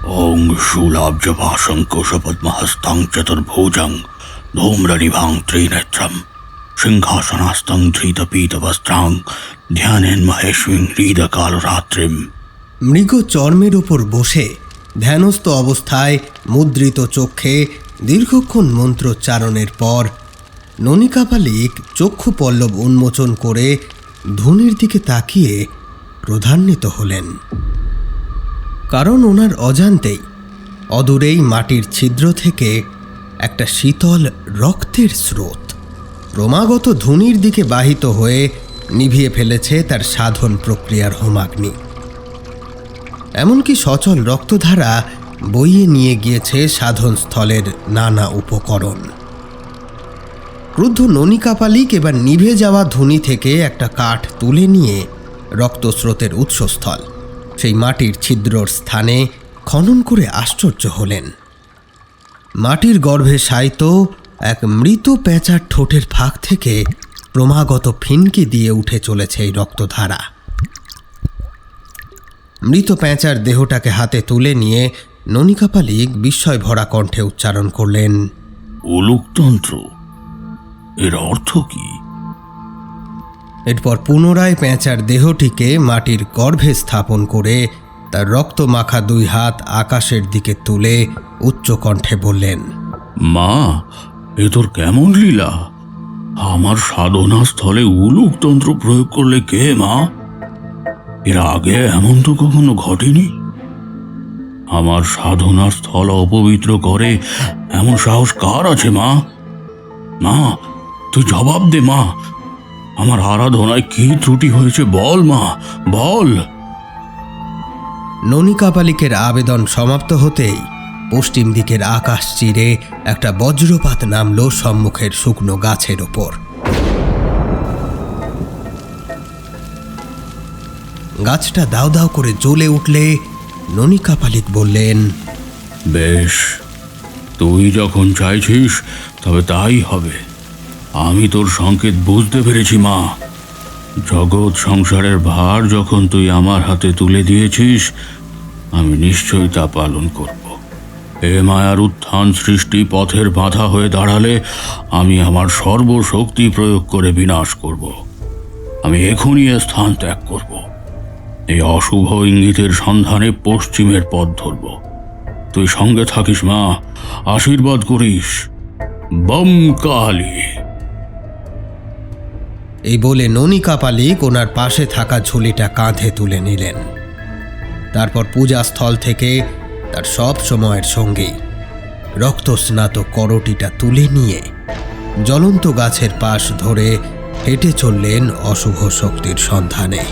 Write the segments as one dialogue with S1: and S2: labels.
S1: ওং শূলাব্জভাসঙ্কুশপদ্মহস্तं চতুর্ভুজং ধূম্রনিভাং ত্রিনেত্রম সিংহাসনাস্তং ধৃতপীতবস্ত্রাং ধ্যানেন মহেশ্বীং হৃদকালরাত্রিম।
S2: মৃগ চর্মের ওপর বসে ধ্যানস্থ অবস্থায় মুদ্রিত চক্ষে দীর্ঘক্ষণ মন্ত্রোচ্চারণের পর ননিকাপালিক চক্ষু পল্লব উন্মোচন করে ধুনির দিকে তাকিয়ে ক্রোধান্বিত হলেন। কারণ ওনার অজান্তেই অদূরেই মাটির ছিদ্র থেকে একটা শীতল রক্তের স্রোত ক্রমাগত ধুনির দিকে বাহিত হয়ে নিভিয়ে ফেলেছে তার সাধন প্রক্রিয়ার হোমাগ্নি। এমনকি সচল রক্তধারা বইয়ে নিয়ে গিয়েছে সাধনস্থলের নানা উপকরণ। ক্রুদ্ধ ননিকাপালিক এবার নিভে যাওয়া ধুনি থেকে একটা কাঠ তুলে নিয়ে রক্তস্রোতের উৎসস্থল সেই মাটির ছিদ্রর স্থানে খনন করে আশ্চর্য হলেন। মাটির গর্ভে শায়িত এক মৃত পেঁচার ঠোঁটের ফাঁক থেকে ক্রমাগত ফিনকি দিয়ে উঠে চলেছে এই রক্তধারা। মৃত পেঁচার দেহটাকে হাতে তুলে নিয়ে ননিকাপালিক বিস্ময় ভরা কণ্ঠে উচ্চারণ করলেন,
S1: উলুকতন্ত্র, এর অর্থ কি?
S2: এরপর পুনরায় পেঁচার দেহটিকে মাটির গর্ভে স্থাপন করে তার রক্ত মাখা দুই হাত আকাশের দিকে তুলে উচ্চ কণ্ঠে বললেন,
S1: মা, এ তোর কেমন লীলা? আমার সাধনা স্থলে উলুকতন্ত্র প্রয়োগ করলে কে মা? এর আগে এমন তো কখনো ঘটেনি। আমার সাধনার স্থল অপবিত্র করে এমন সাহস কার আছে মা? মা, তুই জবাব দে মা। আমার আরাধনায় কি ত্রুটি হয়েছে বল মা, বল।
S2: ননিকাপালিকের আবেদন সমাপ্ত হতেই পশ্চিম দিকের আকাশ চিরে একটা বজ্রপাত নামল সম্মুখের শুকনো গাছের ওপর। গাছটা দাউ দাউ করে জ্বলে উঠলে ননিকাপালিক বললেন,
S1: বেশ, তুই যখন চাইছিস তবে তাই হবে। আমি তোর সংকেত বুঝতে পেরেছি মা। জগৎ সংসারের ভার যখন তুই আমার হাতে তুলে দিয়েছিস, আমি নিশ্চয়ই তা পালন করব। এ মায়ার উত্থান সৃষ্টি পথের বাধা হয়ে দাঁড়ালে আমি আমার সর্বশক্তি প্রয়োগ করে বিনাশ করব। আমি এখনই এ স্থান ত্যাগ করব। এই অশুভ ইঙ্গিতের সন্ধানে পশ্চিমের পথ ধরব। তুই সঙ্গে থাকিস মা, আশীর্বাদ করিস। বম কালী।
S2: এই বলে ননিকাপালিক ওনার পাশে থাকা ঝুলিটা কাঁধে তুলে নিলেন। তারপর পূজাস্থল থেকে তার সব সময়ের সঙ্গী রক্তস্নাত করটিটা তুলে নিয়ে জ্বলন্ত গাছের পাশ ধরে হেঁটে চললেন অশুভ শক্তির সন্ধানে।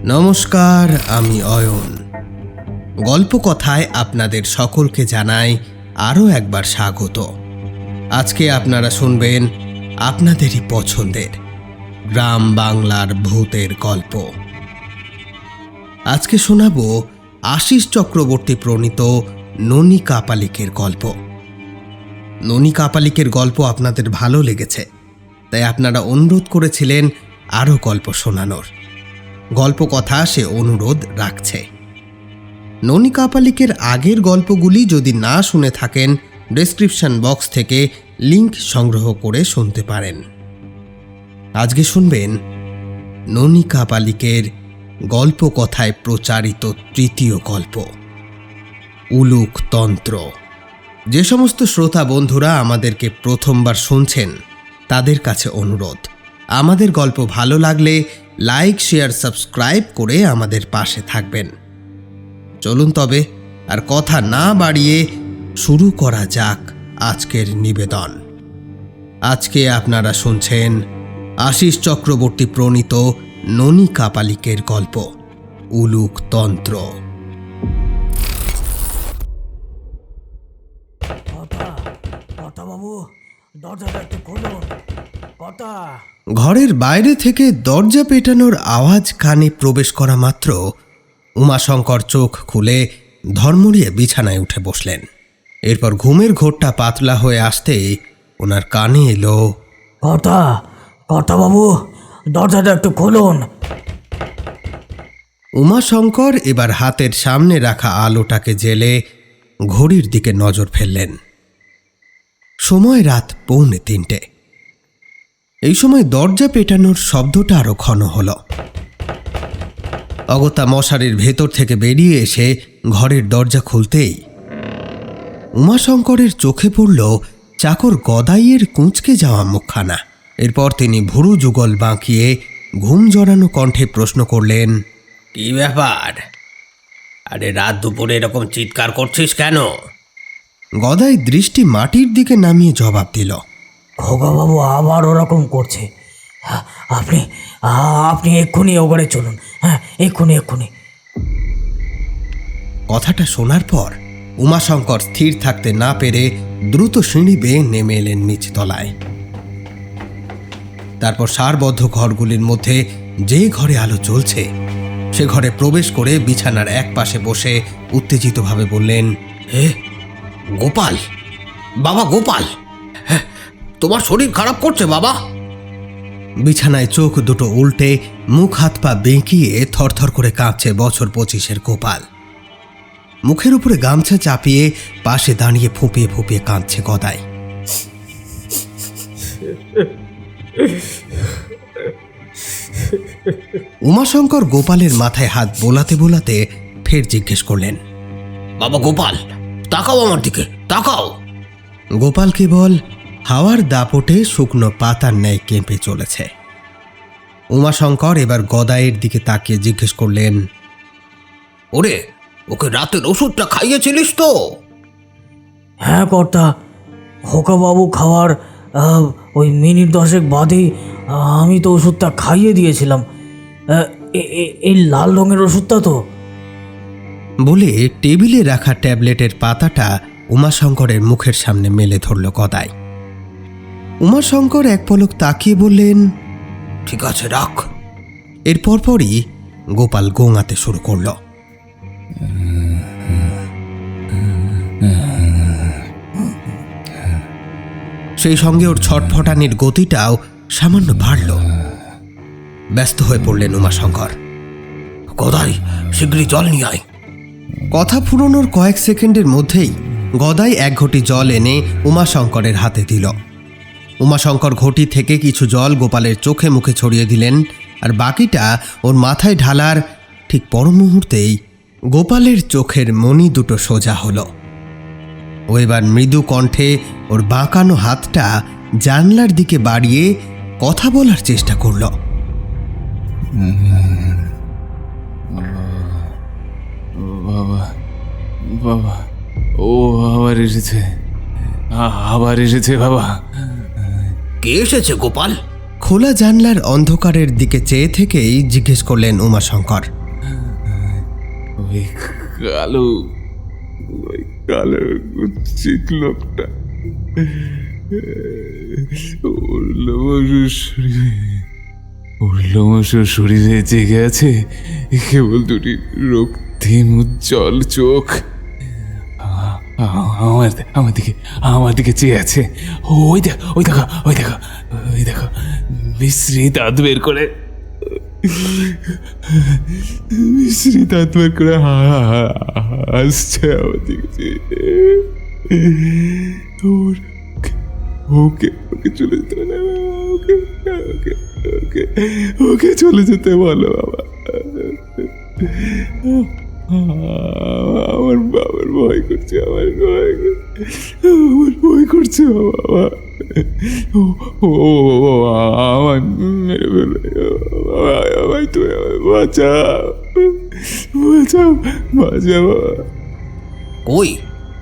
S2: নমস্কার, আমি অয়ন। গল্পকথায় আপনাদের সকলকে জানাই আরও একবার স্বাগত। আজকে আপনারা শুনবেন আপনাদেরই পছন্দের গ্রাম বাংলার ভূতের গল্প। আজকে শোনাব আশিস চক্রবর্তী প্রণীত ননিকাপালিকের গল্প। ননিকাপালিকের গল্প আপনাদের ভালো লেগেছে, তাই আপনারা অনুরোধ করেছিলেন আরও গল্প শোনানোর। গল্পকথা সে অনুরোধ রাখছে। ননিকাপালিকের আগের গল্পগুলি যদি না শুনে থাকেন, ডেসক্রিপশন বক্স থেকে লিংক সংগ্রহ করে শুনতে পারেন। আজকে শুনবেন ননিকাপালিকের গল্পকথায় প্রচারিত তৃতীয় গল্প, উলুকতন্ত্র। যে সমস্ত শ্রোতা বন্ধুরা আমাদেরকে প্রথমবার শুনছেন তাদের কাছে অনুরোধ, আমাদের গল্প ভালো লাগলে লাইক, শেয়ার, সাবস্ক্রাইব করে আমাদের পাশে থাকবেন। চলুন তবে আর কথা না বাড়িয়ে শুরু করা যাক আজকের নিবেদন। আজকে আপনারা শুনছেন আশিস চক্রবর্তী প্রণীত ননিকাপালিকের গল্প, উলুকতন্ত্র। ঘরের বাইরে থেকে দরজা পেটানোর আওয়াজ কানে প্রবেশ করা মাত্র উমাশঙ্কর চোখ খুলে ধর্মড়িয়ে বিছানায় উঠে বসলেন। এরপর ঘুমের ঘোরটা পাতলা হয়ে আসতেই ওনার কানে এলো,
S3: কর্তা, কর্তাবাবু, দরজাটা একটু খুলুন।
S2: উমাশঙ্কর এবার হাতের সামনে রাখা আলোটাকে জেলে ঘড়ির দিকে নজর ফেললেন। সময় রাত 2:45। এই সময় দরজা পেটানোর শব্দটা আরো ঘন হল। অগত্যা মশারির ভেতর থেকে বেরিয়ে এসে ঘরের দরজা খুলতেই উমাশঙ্করের চোখে পড়ল চাকর গদাইয়ের কুঁচকে যাওয়া মুখখানা। এরপর তিনি ভুরু যুগল বাঁকিয়ে ঘুম জড়ানো কণ্ঠে প্রশ্ন করলেন, কি ব্যাপার? আরে রাত দুপুরে এরকম চিৎকার করছিস কেন? গদাই দৃষ্টি মাটির দিকে নামিয়ে জবাব দিল,
S3: খোকাবাবু আবার ওরকম করছে। আপনি আপনি এক্ষুনি ও ঘরে চলুন। হ্যাঁ, এক্ষুনি।
S2: কথাটা শোনার পর উমাশঙ্কর স্থির থাকতে না পেরে দ্রুত সিঁড়ি বেয়ে নেমে এলেন নিচতলায়। তারপর সারবদ্ধ ঘরগুলির মধ্যে যে ঘরে আলো জ্বলছে সে ঘরে প্রবেশ করে বিছানার এক পাশে বসে উত্তেজিতভাবে বললেন, হে গোপাল, বাবা গোপাল, তোমার শরীর খারাপ করছে বাবা। বিছানায় চোখ দুটো উল্টে মুখ হাত পা বেঁকিয়ে থরথর করে কাঁপছে বছর 25-এর গোপাল। মুখের উপরে গামছা চাপিয়ে পাশে দাঁড়িয়ে ফুঁপিয়ে ফুঁপিয়ে কাঁদছে গদাই। উমাশঙ্কর গোপালের মাথায় হাত বোলাতে বোলাতে ফের জিজ্ঞেস করলেন, বাবা গোপাল, তাকাও আমার দিকে, তাকাও। গোপাল কেবল হাওয়ার দাপটে শুকনো পাতার ন্যায় কেঁপে চলেছে। উমাশঙ্কর এবার গদাইয়ের দিকে তাকিয়ে জিজ্ঞেস করলেন, ওরে, ওকে রাতের ওষুধটা খাইয়েছিলিস তো?
S3: হ্যাঁ কর্তা, খোকাবাবু খাওয়ার ওই মিনিট 10 বাদেই আমি তো ওষুধটা খাইয়ে দিয়েছিলাম। এই লাল রঙের ওষুধটা তো।
S2: বলে টেবিলে রাখা ট্যাবলেটের পাতাটা উমাশঙ্করের মুখের সামনে মেলে ধরল গদাই। উমাশঙ্কর এক পলক তাকিয়ে বললেন, ঠিক আছে রাখ। এর পরপরই গোপাল গোঙাতে শুরু করল। সেই সঙ্গে ওর ছটফটানির গতিটাও সামান্য বাড়ল। ব্যস্ত হয়ে পড়লেন উমাশঙ্কর। গদাই, শীঘ্রই জল নিয়ে আয়। কথা ফুরোনোর কয়েক সেকেন্ডের মধ্যেই গদাই এক ঘটি জল এনে উমাশঙ্করের হাতে দিল। উমাশঙ্কর ঘটি থেকে কিছু জল গোপালের চোখে মুখে ছড়িয়ে দিলেন, আর বাকিটা ওর মাথায় ঢালার ঠিক পর মুহূর্তেই গোপালের চোখের মণি দুটো সোজা হলো। ও এবার মৃদু কণ্ঠে ওর বাঁকানো হাতটা জানলার দিকে বাড়িয়ে কথা বলার চেষ্টা করল।
S4: বাবা, বাবা, ও আবার এসেছে, আবার এসেছে বাবা।
S2: কে এসেছে গোপাল? খোলা জানলার অন্ধকারের দিকে চেয়ে থেকেই জিজ্ঞেস করলেন উমাশঙ্কর।
S4: ওই কালো, ওই কালো কুৎসিত লোকটা উল্লমসুর শরীরে জেগে আছে কেবল দুটি রক্তিম উজ্জ্বল চোখ। আমার দিকে চেয়ে আছে। ওই দেখো বিশ্রী দাঁত বের করে হাসছে আমার দিকে। ওকে চলে যেতে বলো, ওকে চলে যেতে বলো বাবা। আমার ভয় করছে, আমার ভয় করছে বাবা। ও আমার মেরে ফেলে, ভাই তুমি বাঁচাও বাবা।
S2: কই,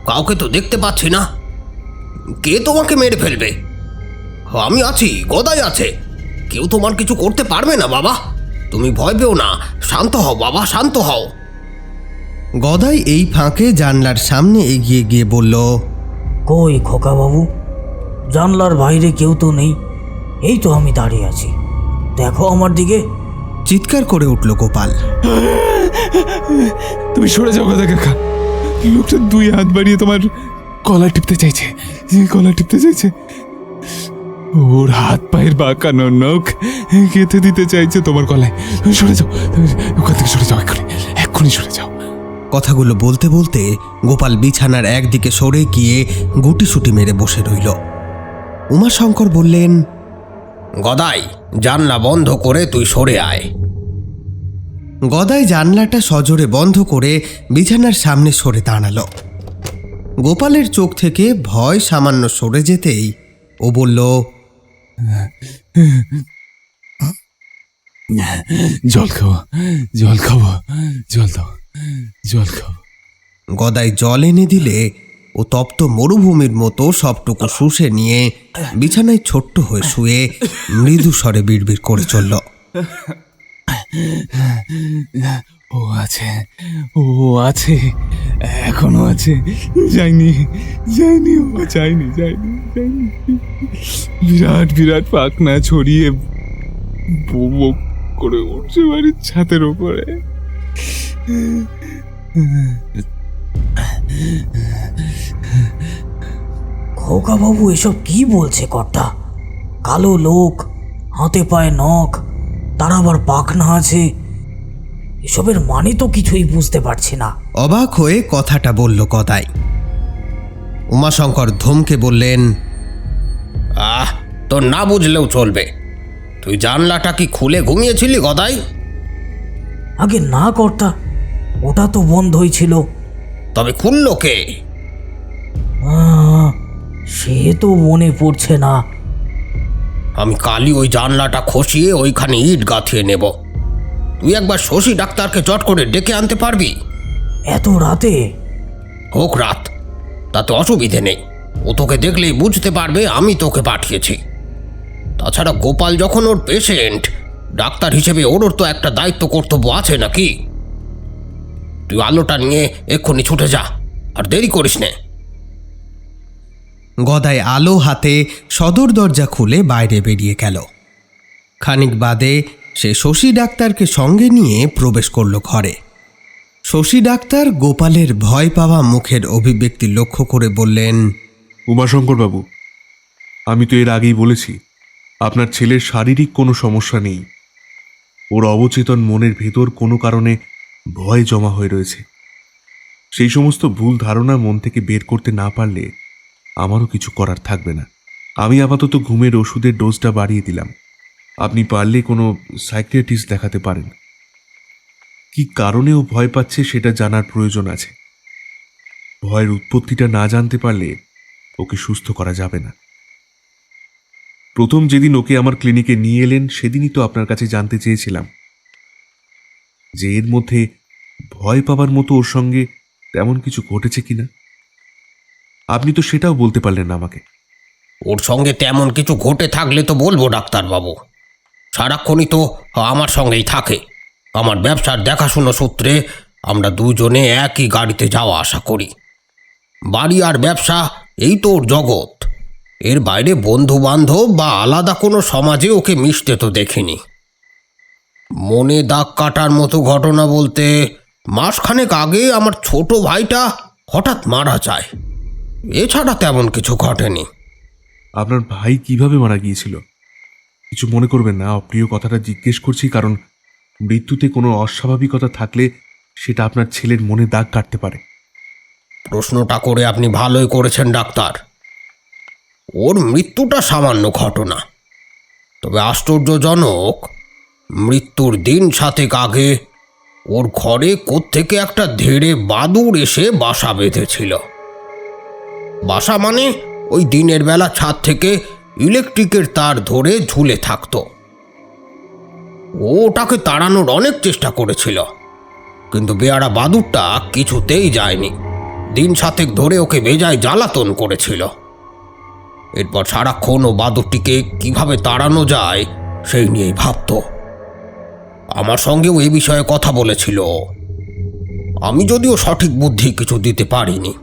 S2: কাউকে তো দেখতে পাচ্ছি না। কে তোমাকে মেরে ফেলবে? আমি আছি, গদাই আছে, কেউ তোমার কিছু করতে পারবে না বাবা। তুমি ভয় পেও না, শান্ত হও বাবা, শান্ত হও। গদাই এই ফাঁকে জানলার সামনে এগিয়ে গিয়ে বলল,
S3: কই খোকাবাবু, জানলার বাইরে কেউ তো নেই, এই তো আমি দাঁড়িয়ে আছি, দেখো আমার দিকে।
S2: চিৎকার করে উঠল গোপাল।
S4: তুমি সরে যাও গদা কাকা, লোকটা 2 হাত বাড়িয়ে তোমার কলা টিপতে চাইছে। ওর হাত পায়ের বাঁকানো নখ গেঁথে দিতে চাইছে তোমার গলায়। সরে যাও, ওখান থেকে সরে যাও, এক্ষুনি সরে যাও।
S2: কথাগুলো বলতে বলতে গোপাল বিছানার একদিকে সরে গিয়ে গুটিসুটি মেরে বসে রইল। উমাশঙ্কর বললেন, গদাই, জানলা বন্ধ করে তুই সরে আয়। গদাই জানলাটা সজোরে বন্ধ করে বিছানার সামনে সরে দাঁড়ালো। গোপালের চোখ থেকে ভয় সামান্য সরে যেতেই ও বলল,
S4: জল খাবো, জল খাবো, জল দাও, জল খাবো।
S2: গদাই জল এনে দিলে ও তপ্ত মরুভূমির মতো সবটুকু শুষে নিয়ে বিছানায় ছোট্ট হয়ে শুয়ে মৃদু স্বরে বিড়বিড় করে চলল।
S4: ও আছে, ও আছে, এখনো আছে, যায়নি, যায়নি, ও যায়নি, যায়নি, যায়নি। বিরাট বিরাট পাখনা ছড়িয়ে বো বো করে উঠছে বাড়ির ছাদের ওপরে।
S3: খোকা বাবু এসব কি বলছে কর্তা? কালো লোক, হাতে পায়ে নখ, তার আবার পাখনা আছে, এসবের মানে তো কিছুই বুঝতে পারছি না।
S2: অবাক হয়ে কথাটা বলল গদাই। উমাশঙ্কর ধমকে বললেন, তোর না বুঝলেও চলবে। তুই জানলাটা কি খুলে ঘুমিয়েছিলি গদাই?
S3: আগে না কর্তা, ওটা তো বন্ধই ছিল।
S2: তবে খুলল কে?
S3: সে তো মনে পড়ছে না।
S2: আমি কালই ওই জানলাটা খসিয়ে ওইখানে ইট গাঁথিয়ে নেব। তুই একবার শশী ডাক্তারকে চট করে ডেকে আনতে পারবি?
S3: এত রাতে?
S2: হোক রাত, তাতে অসুবিধে নেই। ও তোকে দেখলেই বুঝতে পারবে আমি তোকে পাঠিয়েছি। তাছাড়া গোপাল যখন ওর পেশেন্ট, ডাক্তার হিসেবে ওর তো একটা দায়িত্ব কর্তব্য আছে নাকি? তুই আলোটা নিয়ে এক্ষুনি ছুটে যা, আর দেরি করিস নে। গদাই আলো হাতে সদর দরজা খুলে বাইরে বেরিয়ে গেল। খানিক বাদে সে শশী ডাক্তারকে সঙ্গে নিয়ে প্রবেশ করল ঘরে। শশী ডাক্তার গোপালের ভয় পাওয়া মুখের অভিব্যক্তি লক্ষ্য করে বললেন,
S5: উমাশঙ্কর বাবু, আমি তো এর আগেই বলেছি আপনার ছেলের শারীরিক কোনো সমস্যা নেই। ওর অবচেতন মনের ভেতর কোনো কারণে ভয় জমা হয়ে রয়েছে। সেই সমস্ত ভুল ধারণা মন থেকে বের করতে না পারলে আমারও কিছু করার থাকবে না। আমি আপাতত ঘুমের ওষুধের ডোজটা বাড়িয়ে দিলাম। আপনি পারলে কোনো সাইকিয়াট্রিস্ট দেখাতে পারেন। কি কারণে ও ভয় পাচ্ছে সেটা জানার প্রয়োজন আছে। ভয়ের উৎপত্তিটা না জানতে পারলে ওকে সুস্থ করা যাবে না। প্রথম যেদিন ওকে আমার ক্লিনিকে নিয়ে এলেন সেদিনই তো আপনার কাছে জানতে চেয়েছিলাম যে এর মধ্যে ভয় পাবার মতো ওর সঙ্গে তেমন কিছু ঘটেছে কিনা। আপনি তো সেটাও বলতে পারলেন না আমাকে।
S2: ওর সঙ্গে তেমন কিছু ঘটে থাকলে তো বলবো ডাক্তারবাবু। সারাক্ষণই তো আমার সঙ্গেই থাকে। আমার ব্যবসার দেখাশুনো সূত্রে আমরা দুজনে একই গাড়িতে যাওয়া আসা করি। বাড়ি আর ব্যবসা এই তো ওর জগৎ। এর বাইরে বন্ধু বান্ধব বা আলাদা কোনো সমাজে ওকে মিশতে তো দেখিনি। মনে দাগ কাটার মতো ঘটনা বলতে মাসখানেক আগে আমার ছোট ভাইটা হঠাৎ মারা যায়। এছাড়া তেমন কিছু ঘটেনি।
S5: আপনার ভাই কিভাবে মারা গিয়েছিল? কিছু মনে করবেন না, অপ্রিয় কথাটা জিজ্ঞেস করছি কারণ মৃত্যুতে কোনো অস্বাভাবিকতা থাকলে সেটা আপনার ছেলের মনে দাগ কাটতে পারে।
S2: প্রশ্নটা করে আপনি ভালোই করেছেন ডাক্তার। ওর মৃত্যুটা সামান্য ঘটনা, তবে আশ্চর্যজনক মৃত্যুর দিন 7 আগে ওর ঘরে কোত্থেকে একটা ধেড়ে বাদুড় এসে বাসা বেঁধেছিল। বাসা মানে ওই দিনের বেলা ছাদ থেকে ইলেকট্রিকের তার ধরে ঝুলে থাকতো। ওটাকে তাড়ানোর অনেক চেষ্টা করেছিল, কিন্তু বেয়ারা বাদুড়টা কিছুতেই যায়নি। দিন 7 ধরে ওকে বেজায় জ্বালাতন করেছিল। এরপর সারাক্ষণ ও বাদুড়টিকে কিভাবে তাড়ানো যায় সেই নিয়েই ভাবত। আমার সঙ্গেও এ বিষয়ে কথা বলেছিল। আমি যদিও সঠিক বুদ্ধি কিছু দিতে পারিনি।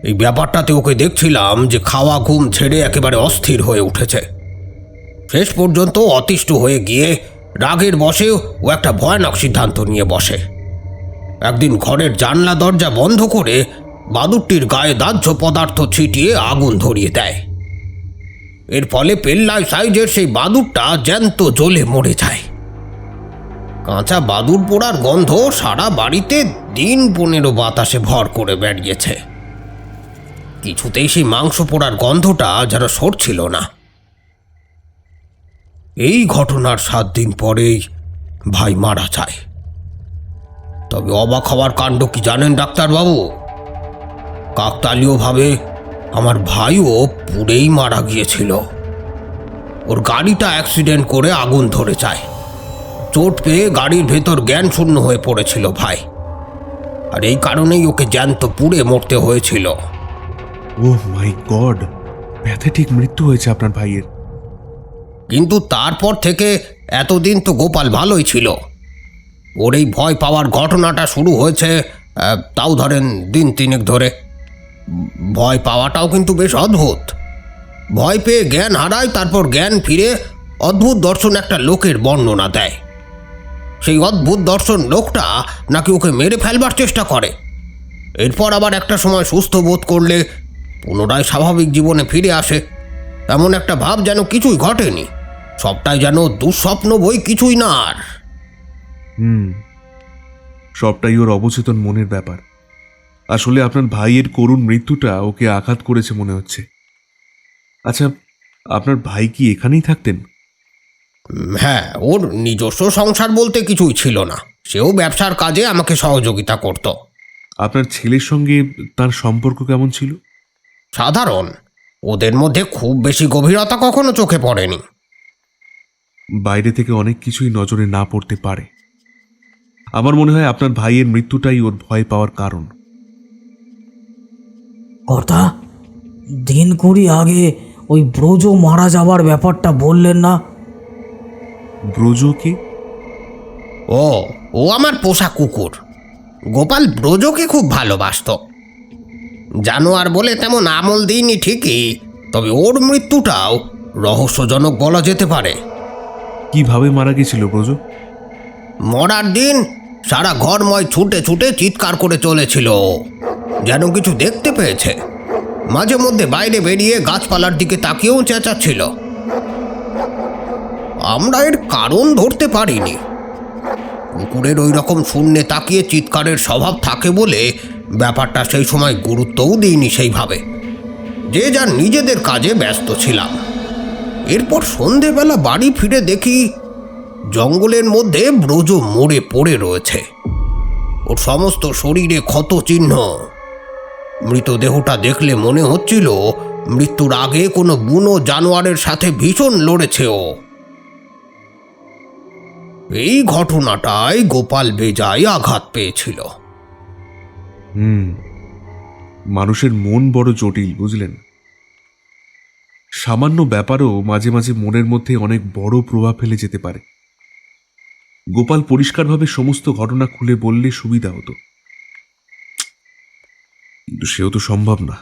S2: এই ব্যাপারটাতে ওকে দেখছিলাম যে খাওয়া ঘুম ছেড়ে একেবারে অস্থির হয়ে উঠেছে। শেষ পর্যন্ত অতিষ্ঠ হয়ে গিয়ে রাগের বশে ও একটা ভয়ানক সিদ্ধান্ত নিয়ে বসে। একদিন ঘরের জানলা দরজা বন্ধ করে বাদুড়টির গায়ে দাহ্য পদার্থ ছিটিয়ে আগুন ধরিয়ে দেয়। এর ফলে পেল্লাই সাইজের সেই বাদুরটা জ্যান্ত জ্বলে মরে যায়। কাঁচা বাদুর পোড়ার গন্ধ সারা বাড়িতে দিন 15 বাতাসে ভর করে বেরিয়েছে। কিছুতেই সেই মাংস পোড়ার গন্ধটা যেন সরছিল না। এই ঘটনার 7 দিন পরেই ভাই মারা যায়। তবে অবাক হওয়ার কাণ্ড কি জানেন ডাক্তারবাবু? কাকতালীয়ভাবে আমার ভাইও পুড়েই মারা গিয়েছিল। ওর গাড়িটা অ্যাক্সিডেন্ট করে আগুন ধরে যায়। চোট পেয়ে গাড়ির ভেতর জ্ঞান শূন্য হয়ে পড়েছিল ভাই, আর এই কারণেই ওকে জ্যান্ত পুড়ে মরতে হয়েছিল।
S5: ও মাই গড, প্যাথেটিক মৃত্যু হয়েছে আপনার ভাইয়ের।
S2: কিন্তু তারপর থেকে এতদিন তো গোপাল ভালোই ছিল। ওর এই ভয় পাওয়ার ঘটনাটা শুরু হয়েছে তাও ধরেন দিন 3 ধরে। ভয় পাওয়াটাও কিন্তু বেশ অদ্ভুত। ভয় পেয়ে জ্ঞান হারায়, তারপর জ্ঞান ফিরে অদ্ভুত দর্শন একটা লোকের বর্ণনা দেয়। সেই অদ্ভুত দর্শন লোকটা নাকি ওকে মেরে ফেলবার চেষ্টা করে। এরপর আবার একটা সময় সুস্থ বোধ করলে পুনরায় স্বাভাবিক জীবনে ফিরে আসে। এমন একটা ভাব যেন কিছুই ঘটেনি, সবটাই যেন দুঃস্বপ্ন বই কিছুই না। আর
S5: সবটাই ওর অবচেতন মনের ব্যাপার। আসলে আপনার ভাইয়ের করুণ মৃত্যুটা ওকে আঘাত করেছে মনে হচ্ছে। আচ্ছা, আপনার ভাই কি এখানেই থাকতেন?
S2: হ্যাঁ, ওর নিজস্ব সংসার বলতে কিছুই ছিল না। সেও ব্যবসার কাজে আমাকে সহযোগিতা করত।
S5: আপনার ছেলের সঙ্গে তার সম্পর্ক কেমন ছিল?
S2: সাধারণ। ওদের মধ্যে খুব বেশি গভীরতা কখনো চোখে পড়েনি।
S5: বাইরে থেকে অনেক কিছুই নজরে না পড়তে পারে। আমার মনে হয় আপনার ভাইয়ের মৃত্যুটাই ওর ভয় পাওয়ার কারণ।
S3: কর্তা, দিন 20 আগে ওই ব্রজ মারা যাবার ব্যাপারটা বললেন না?
S5: ব্রজ কি?
S2: ও ও আমার পোষা কুকুর। গোপাল ব্রজকে খুব ভালোবাসত। জানোয়ার বলে তেমন আমল দিইনি ঠিকই, তবে ওর মৃত্যুটাও রহস্যজনক বলা যেতে পারে।
S5: কিভাবে মারা গেছিল ব্রজ?
S2: মরার দিন সারা ঘরময় ছুটে ছুটে চিৎকার করে চলেছিল, যেন কিছু দেখতে পেয়েছে। মাঝে মধ্যে বাইরে বেরিয়ে গাছপালার দিকে তাকিয়েও চেঁচাচ্ছিল। আমরা এর কারণ ধরতে পারিনি। কুকুরের ওই রকম শূন্যে তাকিয়ে চিৎকারের স্বভাব থাকে বলে ব্যাপারটা সেই সময় গুরুত্বও দিইনি সেইভাবে। যে যার নিজেদের কাজে ব্যস্ত ছিলাম। এরপর সন্ধেবেলা বাড়ি ফিরে দেখি জঙ্গলের মধ্যে ব্রজ মরে পড়ে রয়েছে। ওর সমস্ত শরীরে ক্ষত চিহ্ন। মৃতদেহটা দেখলে মনে হচ্ছিল মৃত্যুর আগে কোনো বুনো জানোয়ারের সাথে ভীষণ লড়েছে ও। এই ঘটনাটায় গোপাল বেজায় আঘাত পেয়েছিল।
S5: মানুষের মন বড় জটিল, বুঝলেন? সামান্য ব্যাপারও মাঝে মাঝে মনের মধ্যে অনেক বড় প্রভাব ফেলে যেতে পারে। গোপাল পরিষ্কারভাবে সমস্ত ঘটনা খুলে বললে সুবিধা হতো, কিন্তু সেও তো সম্ভব না।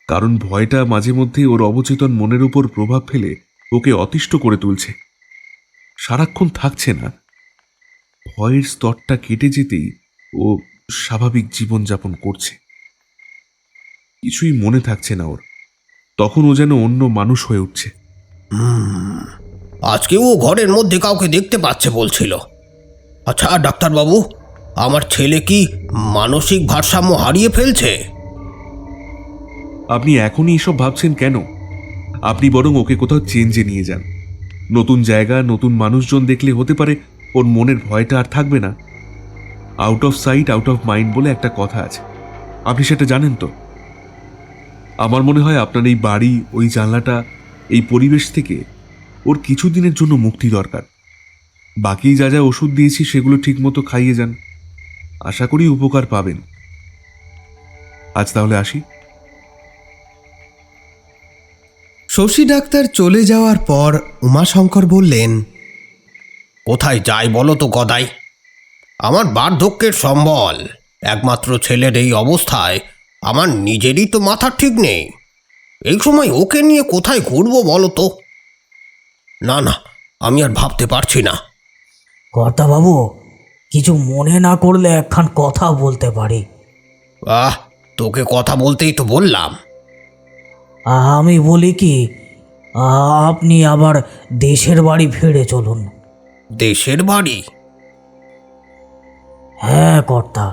S5: কারণ ভয়টা মাঝে মধ্যে ওর অবচেতন মনের উপর প্রভাব ফেলে ওকে অতিষ্ঠ করে তুলছে। সারাক্ষণ থাকছে না। ভয়ের স্তরটা কেটে যেতেই ও স্বাভাবিক জীবনযাপন করছে। কিছুই মনে থাকছে না ওর। তখন ও যেন অন্য মানুষ হয়ে উঠছে।
S2: আজকে ও ঘরের মধ্যে কাউকে দেখতে পাচ্ছে বলছিল। আচ্ছা ডাক্তারবাবু, আমার ছেলে কি মানসিক ভারসাম্য হারিয়ে ফেলছে?
S5: আপনি এখনই এসব ভাবছেন কেন? আপনি বরং ওকে কোথাও চেঞ্জে নিয়ে যান। নতুন জায়গা, নতুন মানুষজন দেখলে হতে পারে ওর মনের ভয়টা আর থাকবে না। Out of sight out of mind বলে একটা কথা আছে, আপনি সেটা জানেন তো? আমার মনে হয় আপনার এই বাড়ি, ওই জানলাটা, এই পরিবেশ থেকে ওর কিছুদিনের জন্য মুক্তি দরকার। বাকি যা যা ওষুধ দিয়েছি সেগুলো ঠিকমতো খাইয়ে যান, আশা করি উপকার পাবেন। আজ তাহলে আসি।
S2: শশী ডাক্তার চলে যাওয়ার পর উমাশঙ্কর বললেন, কোথায় যাই বলো তো গদাই? আমার বার্ধক্যের সম্বল একমাত্র ছেলের এই অবস্থায় আমার নিজেরই তো মাথা ঠিক নেই। এই সময় ওকে নিয়ে কোথায় ঘুরবো বলো তো? না না, আমি আর ভাবতে পারছি না।
S3: কর্তা বাবু, কিছু মনে না করলে একখান কথা বলতে পারি?
S2: তোকে কথা বলতেই তো বললাম।
S3: আমি বলি কি, আপনি আবার দেশের বাড়ি ফিরে চলুন।
S2: দেশের বাড়ি?
S3: হ্যাঁ কর্তা,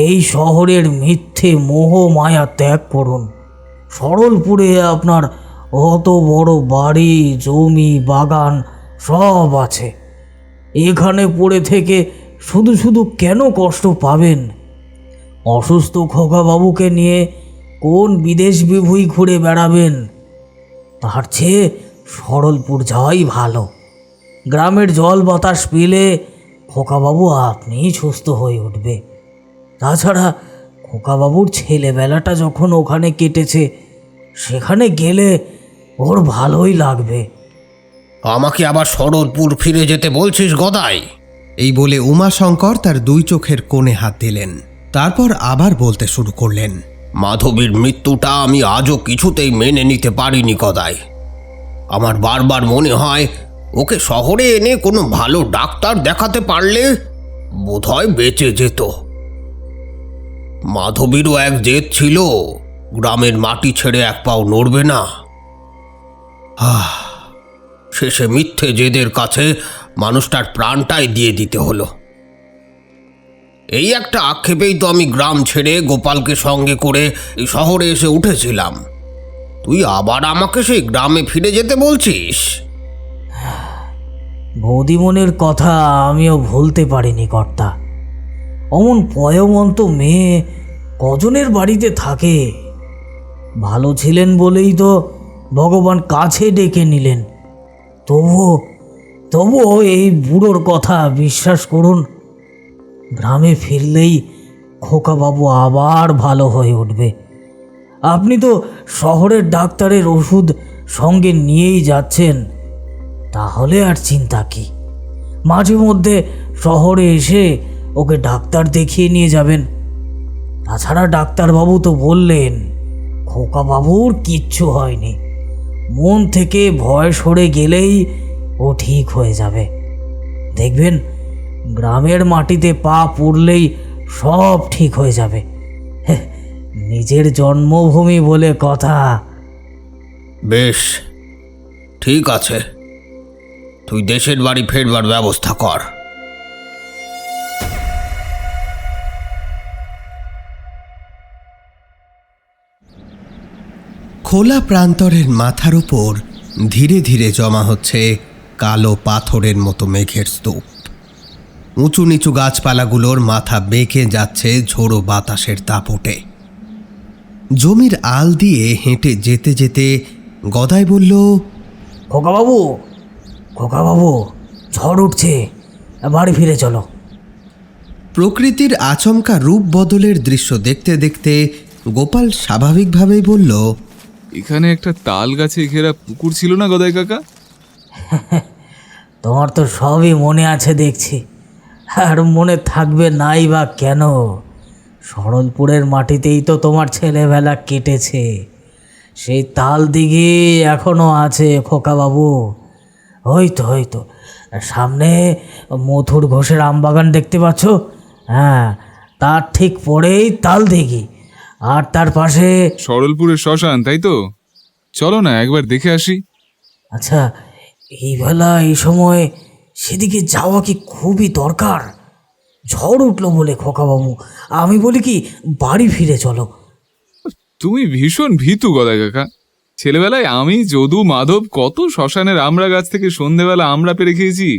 S3: এই শহরের মিথ্যে মোহ মায়া ত্যাগ করুন। সরলপুরে আপনার অত বড় বাড়ি, জমি, বাগান সব আছে। এখানে পড়ে থেকে শুধু শুধু কেন কষ্ট পাবেন? অসুস্থ খোকাবাবুকে নিয়ে কোন বিদেশ বিভুঁই ঘুরে বেড়াবেন? তার চেয়ে সরলপুর যাওয়াই ভালো। গ্রামের জল বাতাস পেলে খোকাবাবু আপনিই সুস্থ হয়ে উঠবে। তাছাড়া খোকাবাবুর ছেলেবেলাটা যখন ওখানে কেটেছে, সেখানে গেলে ওর ভালোই লাগবে।
S2: আমাকে আবার সরলপুর ফিরে যেতে বলছিস গদাই? এই বলে উমাশঙ্কর তার দুই চোখের কোণে হাত দিলেন। তারপর আবার বলতে শুরু করলেন, মাধবীর মৃত্যুটা আমি আজও কিছুতেই মেনে নিতে পারিনি গদাই। আমার বারবার মনে হয় ওকে শহরে এনে কোনো ভালো ডাক্তার দেখাতে পারলে বোধহয় বেঁচে যেত। মাধবীরও এক জেদ ছিল, গ্রামের মাটি ছেড়ে এক পাও নড়বে না। শেষে মিথ্যে জেদের কাছে মানুষটার প্রাণটাই দিয়ে দিতে হলো। এই একটা আক্ষেপেই তো আমি গ্রাম ছেড়ে গোপালকে সঙ্গে করে এই শহরে এসে উঠেছিলাম। তুই আবার আমাকে সেই গ্রামে ফিরে যেতে বলছিস?
S3: বৌদিমনের কথা আমিও ভুলতে পারিনি কর্তা। অমন পয়মন্ত মেয়ে কজনের বাড়িতে থাকে? ভালো ছিলেন বলেই তো ভগবান কাছে ডেকে নিলেন। তবুও এই বুড়োর কথা বিশ্বাস করুন, গ্রামে ফিরলেই খোকাবাবু আবার ভালো হয়ে উঠবে। আপনি তো শহরের ডাক্তারের ওষুধ সঙ্গে নিয়েই যাচ্ছেন, তাহলে আর চিন্তা কি? মাঝে মধ্যে শহরে এসে ওকে ডাক্তার দেখিয়ে নিয়ে যাবেন। তাছাড়া ডাক্তারবাবু তো বললেন খোকাবাবুর কিচ্ছু হয়নি। মন থেকে ভয় সরে গেলেই ও ঠিক হয়ে যাবে। দেখবেন গ্রামের মাটিতে পা পড়লেই সব ঠিক হয়ে যাবে। নিজের জন্মভূমি বলে কথা।
S2: বেশ, ঠিক আছে, তুই দেশের বাড়ি ফেরবার ব্যবস্থা কর। খোলা প্রান্তরের মাথার উপর ধীরে ধীরে জমা হচ্ছে কালো পাথরের মতো মেঘের স্তূপ। উঁচু নিচু গাছপালাগুলোর মাথা বেঁকে যাচ্ছে ঝোড়ো বাতাসের দাপটে। জমির আল দিয়ে হেঁটে যেতে যেতে গদাই বলল,
S3: খোকাবাবু, ঝড় উঠছে, বাড়ি ফিরে চলো।
S2: প্রকৃতির আচমকা রূপ বদলের দৃশ্য দেখতে দেখতে গোপাল স্বাভাবিকভাবেই বলল,
S4: এখানে একটা তাল গাছে ঘেরা পুকুর ছিল না গদাই কাকা?
S3: তোমার তো সবই মনে আছে দেখছি। আর মনে থাকবে নাই বা কেন? সরলপুরের মাটিতেই তো তোমার ছেলেবেলা কেটেছে। সেই তাল দিঘি এখনো আছে খোকাবাবু। হয়তো সামনে মথুর ঘোষের আমবাগান দেখতে পাচ্ছ? হ্যাঁ, তার ঠিক পরেই তাল দিঘি, আর তার পাশে
S4: সরলপুরের শ্মশান, তাই তো? চলো না একবার দেখে আসি।
S3: আচ্ছা, এই বেলা এই সময় সেদিকে যাওয়া কি খুবই দরকার? ঝড় উঠলো বলে খোকাবাবু, আমি বলি কি বাড়ি ফিরে চলো।
S4: তুমি ভীষণ ভীতু গদাই কাকা। ছেলেবেলায় আমি, যদু, মাধব কত শ্মশানের আমড়া গাছ থেকে সন্ধেবেলা আমড়া পেরে খেয়েছি।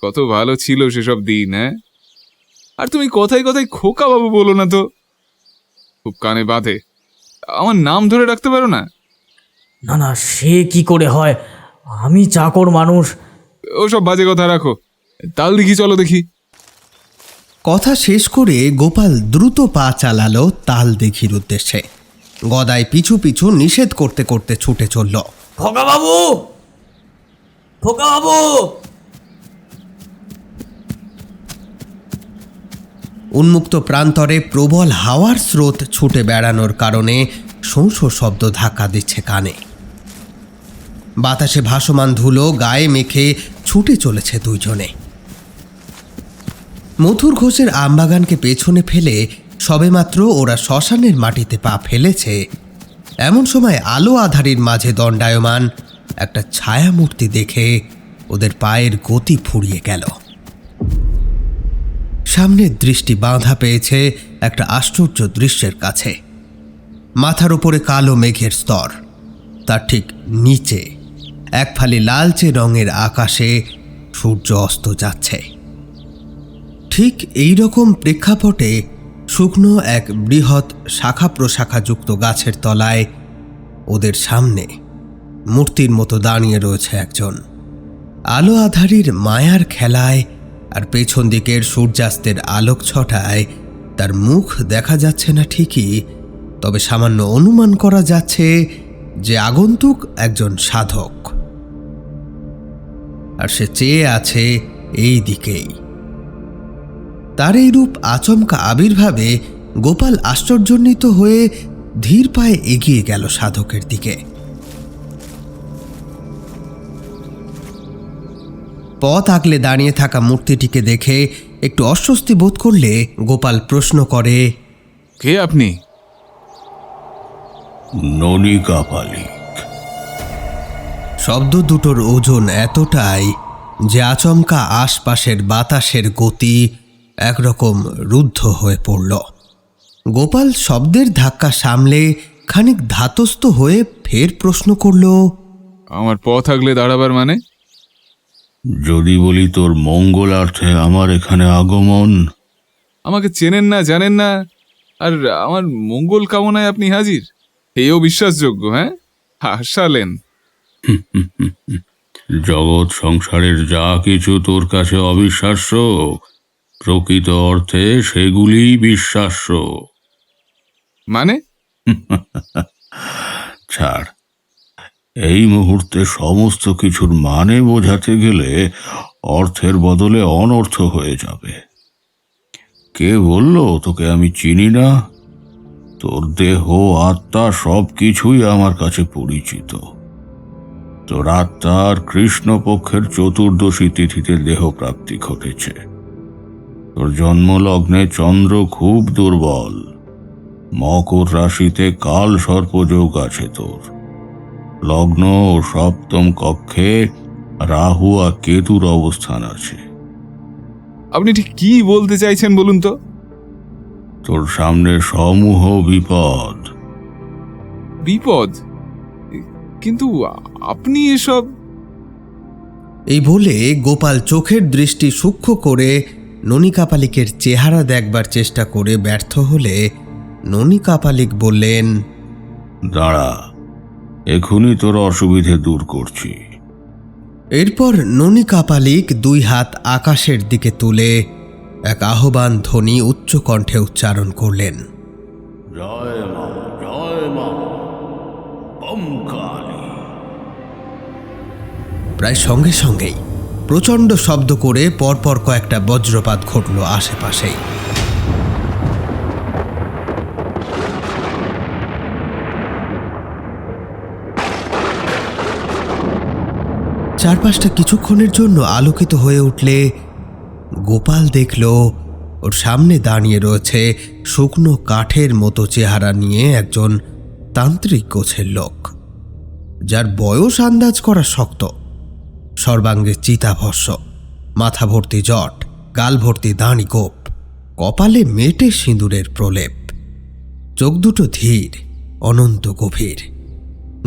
S4: কত ভালো ছিল সেসব দিন। হ্যাঁ, আর তুমি কথায় কথায় খোকা বাবু বলো না তো, খুব কানে বাঁধে। আমার নাম ধরে রাখতে পারো না?
S3: না, সে কি করে হয়? আমি চাকর মানুষ।
S4: ওসব বাজে কথা রাখো, তাল দেখি, চলো দেখি।
S2: কথা শেষ করে গোপাল দ্রুত পা চালালো তাল দিঘির উদ্দেশ্যে। গদাই পিছু পিছু নিষেধ করতে করতে ছুটে চলল।
S3: খোকাবাবু!
S2: উন্মুক্ত প্রান্তরে প্রবল হাওয়ার স্রোত ছুটে বেড়ানোর কারণে শোঁ শোঁ শব্দ ধাক্কা দিচ্ছে কানে। বাতাসে ভাসমান ধুলো গায়ে মেখে ছুটে চলেছে দুইজনে। মথুর ঘোষের আমবাগানকে পেছনে ফেলে সবেমাত্র ওরা শ্মশানের মাটিতে পা ফেলেছে, এমন সময় আলো আধারির মাঝে দণ্ডায়মান একটা ছায়া মূর্তি দেখে ওদের পায়ের গতি ফুরিয়ে গেল। সামনের দৃষ্টি বাঁধা পেয়েছে একটা আশ্চর্য দৃশ্যের কাছে। মাথার উপরে কালো মেঘের স্তর, তার ঠিক নিচে এক ফালি লালচে রঙের আকাশে সূর্য অস্ত যাচ্ছে। ঠিক এই রকম প্রেক্ষাপটে শুকনো এক বৃহৎ শাখা প্রশাখাযুক্ত গাছের তলায় ওদের সামনে মূর্তির মতো দাঁড়িয়ে রয়েছে একজন। আলো আধারির মায়ার খেলায় আর পেছন দিকের সূর্যাস্তের আলোক ছটায় তার মুখ দেখা যাচ্ছে না ঠিকই, তবে সামান্য অনুমান করা যাচ্ছে যে আগন্তুক একজন সাধক, আর সে চেয়ে আছে এই দিকেই। তার এই রূপ আচমকা আবির্ভাবে গোপাল আশ্চর্যান্বিত হয়ে ধীর পায়ে এগিয়ে গেল সাধকের দিকে। পথ আগলে দাঁড়িয়ে থাকা মূর্তিটিকে দেখে একটু অস্বস্তি বোধ করলে গোপাল প্রশ্ন করে,
S4: কে আপনি?
S1: ননিকা পালিক।
S2: শব্দ দুটোর ওজন এতটাই যে আচমকা আশপাশের বাতাসের গতি একরকম রুদ্ধ হয়ে পড়ল। গোপাল শব্দের ধাক্কা সামলে খানিক ধাতস্থ হয়ে ফের প্রশ্ন করল,
S4: আমার পথ আগলে দাঁড়াবার মানে?
S1: যদি বলি তোর মঙ্গলার্থে আমার এখানে আগমন।
S4: আমাকে চেনেন না, জানেন না, আর আমার মঙ্গল কামনায় আপনি হাজির? এও বিশ্বাসযোগ্য? হ্যাঁ, হাসালেন।
S1: জগৎ সংসারের যা কিছু তোর কাছে অবিশ্বাস্য, প্রকৃত অর্থে সেগুলি বিশ্বাস্য।
S4: মানে?
S1: ছাড়, এই মুহূর্তে সমস্ত কিছুর মানে বোঝাতে গেলে অর্থের বদলে অনর্থ হয়ে যাবে। কে বলল তোকে আমি চিনি না? তোর দেহ, আত্মা সব কিছুই আমার কাছে পরিচিত। তোর আত্মার কৃষ্ণপক্ষের চতুর্দশী তিথিতে দেহ প্রাপ্তি ঘটেছে। তোর জন্মলগ্নে চন্দ্র খুব দুর্বল। মকর রাশিতে কাল সর্পযোগ আছে তোর। লগ্ন ও সপ্তম কক্ষে রাহু আর কেতুর অবস্থান আছে।
S4: আপনি ঠিক কি বলতে চাইছেন বলুন তো?
S1: তোর সামনে সমূহ বিপদ।
S4: বিপদ? কিন্তু আপনি এসব...
S2: এই বলে গোপাল চোখের দৃষ্টি সূক্ষ্ম করে ননিকা পালিকের চেহারা দেখবার চেষ্টা করে ব্যর্থ হলে ননিকা পালিক বললেন,
S1: দাঁড়া, এখনই তোর অসুবিধে দূর করছি।
S2: এরপর ননিকা পালিক দুই হাত আকাশের দিকে তুলে এক আহ্বান ধ্বনি উচ্চ কণ্ঠে উচ্চারণ করলেন,
S1: জয় মা, জয় মা, বম কালী।
S2: প্রায় সঙ্গে সঙ্গেই প্রচণ্ড শব্দ করে পরপর কয়েকটা বজ্রপাত ঘটল আশেপাশেই। চারপাশটা কিছুক্ষণের জন্য আলোকিত হয়ে উঠলে গোপাল দেখল ওর সামনে দাঁড়িয়ে রয়েছে শুকনো কাঠের মতো চেহারা নিয়ে একজন তান্ত্রিক গোছের লোক, যার বয়স আন্দাজ করা শক্ত। সর্বাঙ্গে চিতাভস্য, মাথা ভর্তি জট, গাল ভর্তি দাঁড়ি গোপ, কপালে মেটে সিঁদুরের প্রলেপ, চোখ দুটো ধীর, অনন্ত গভীর,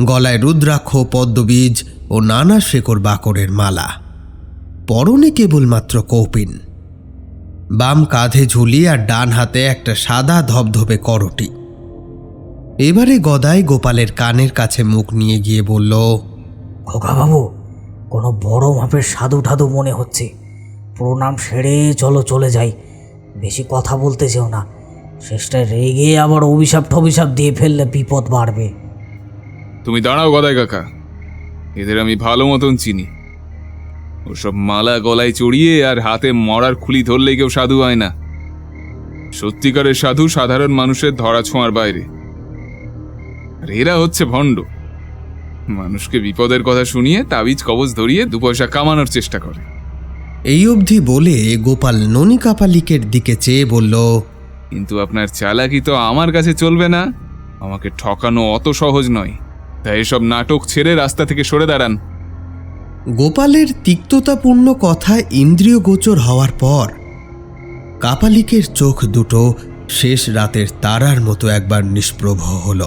S2: গলায় রুদ্রাক্ষ, পদ্মবীজ ও নানা শেকড় বাকড়ের মালা, পরনে কেবলমাত্র কৌপিন, বাম কাঁধে ঝুলি আর ডান হাতে একটা সাদা ধবধবে করটি। এবারে গদাই গোপালের কানের কাছে মুখ নিয়ে গিয়ে বলল,
S3: খোকাবাবু, কোনো বড় মাপের সাধু ঠাধু মনে হচ্ছে। প্রণাম সেরে চলো চলে যাই। বেশি কথা বলতে যেও না, শেষটায় রেগে আবার অভিশাপ টভিশাপ দিয়ে ফেললে বিপদ বাড়বে।
S4: তুমি দাঁড়াও গদাই কাকা, এদের আমি ভালো মতন চিনি। ওসব মালা গলায় চড়িয়ে আর হাতে মরার খুলি ধরলে কেউ সাধু হয় না। সত্যিকারের সাধু সাধারণ মানুষের ধরা ছোঁয়ার বাইরে, আর এরা হচ্ছে ভণ্ড। মানুষকে বিপদের কথা শুনিয়ে তাবিজ কবজ ধরিয়ে 2 পয়সা কামানোর চেষ্টা করে।
S2: এই অবধি বলে গোপাল ননিকা পালিকের দিকে চেয়ে বলল,
S4: কিন্তু আপনার চালাকি তো আমার কাছে চলবে না। আমাকে ঠকানো অত সহজ নয়, তাই এসব নাটক ছেড়ে রাস্তা থেকে সরে দাঁড়ান।
S2: গোপালের তিক্ততাপূর্ণ কথায় ইন্দ্রিয় গোচর হওয়ার পর কাপালিকের চোখ দুটো শেষ রাতের তারার মতো একবার নিষ্প্রভ হল।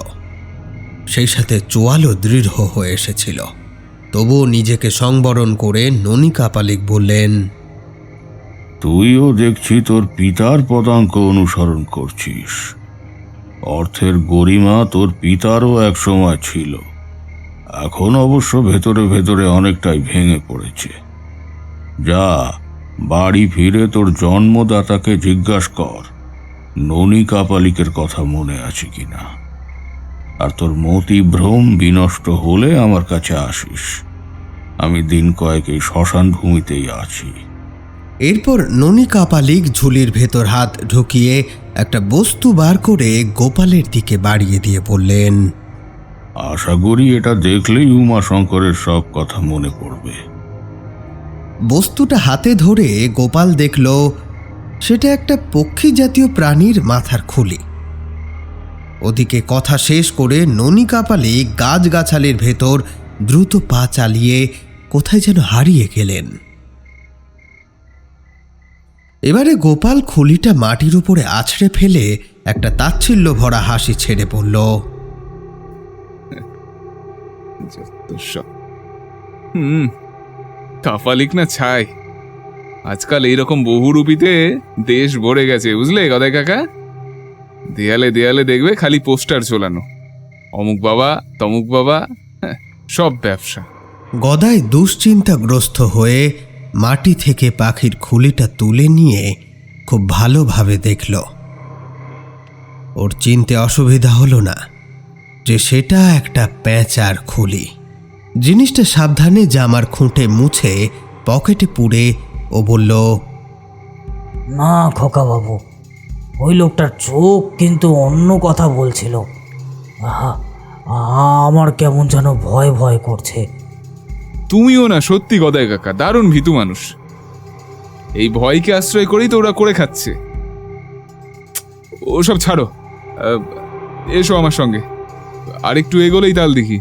S2: সেই সাথে চোয়ালও দৃঢ় হয়ে এসেছিল। তবুও নিজেকে সংবরণ করে ননী কাপালিক বললেন,
S1: তুইও দেখছি তোর পিতার পদাঙ্ক অনুসরণ করছিস। অর্থের গরিমা তোর পিতারও এক সময় ছিল, এখন অবশ্য ভেতরে ভেতরে অনেকটাই ভেঙে পড়েছে। যা, বাড়ি ফিরে তোর জন্মদাতাকে জিজ্ঞাসা কর ননী কাপালিকের কথা মনে আছে কিনা। আর তোর মতিভ্রম বিনষ্ট হলে আমার কাছে আসিস। আমি দিন কয়েক এই শ্মশান ভূমিতেই আছি।
S2: এরপর ননী কাপালিক ঝুলির ভেতর হাত ঢুকিয়ে একটা বস্তু বার করে গোপালের দিকে বাড়িয়ে দিয়ে বললেন,
S1: আশা করি এটা দেখলেই উমাশঙ্করের সব কথা মনে পড়বে।
S2: বস্তুটা হাতে ধরে গোপাল দেখল সেটা একটা পক্ষী জাতীয় প্রাণীর মাথার খুলি। ওদিকে কথা শেষ করে ননী কাপালিক গাছগাছালির ভেতর দ্রুত পা চালিয়ে কোথায় যেন হারিয়ে গেলেন। এবারে গোপাল খুলিটা মাটির উপরে আছড়ে ফেলে একটা তাচ্ছিল্য ভরা হাসি ছেড়ে বলল,
S4: কাপালিক না ছাই, আজকাল এইরকম বহুরূপীতে দেশ ভরে গেছে, বুঝলে গদাই কাকা। দেয়ালে দেয়ালে দেখবে খালি পোস্টার ঝোলানো, অমুক বাবা তমুক বাবা, সব ব্যবসা।
S2: গদাই দুশ্চিন্তাগ্রস্ত হয়ে মাটি থেকে পাখির খুলিটা তুলে নিয়ে খুব ভালোভাবে দেখল। ওর চিনতে অসুবিধা হলো না যে সেটা একটা পেঁচার খুলি। জিনিসটা সাবধানে জামার খুঁটে মুছে পকেটে পুরে ও বলল,
S3: না খোকা বাবু, ওই লোকটার চোখ কিন্তু অন্য কথা বলছিল। আহা, আমার কেমন যেন ভয় ভয় করছে।
S4: তুমিও না সত্যি গদাই কাকা দারুণ ভীতু মানুষ। এই ভয়কে আশ্রয় করেই তো ওরা করে খাচ্ছে। ওসব ছাড়ো, এসো আমার সঙ্গে, আরেকটু এগোলেই তাল দেখি।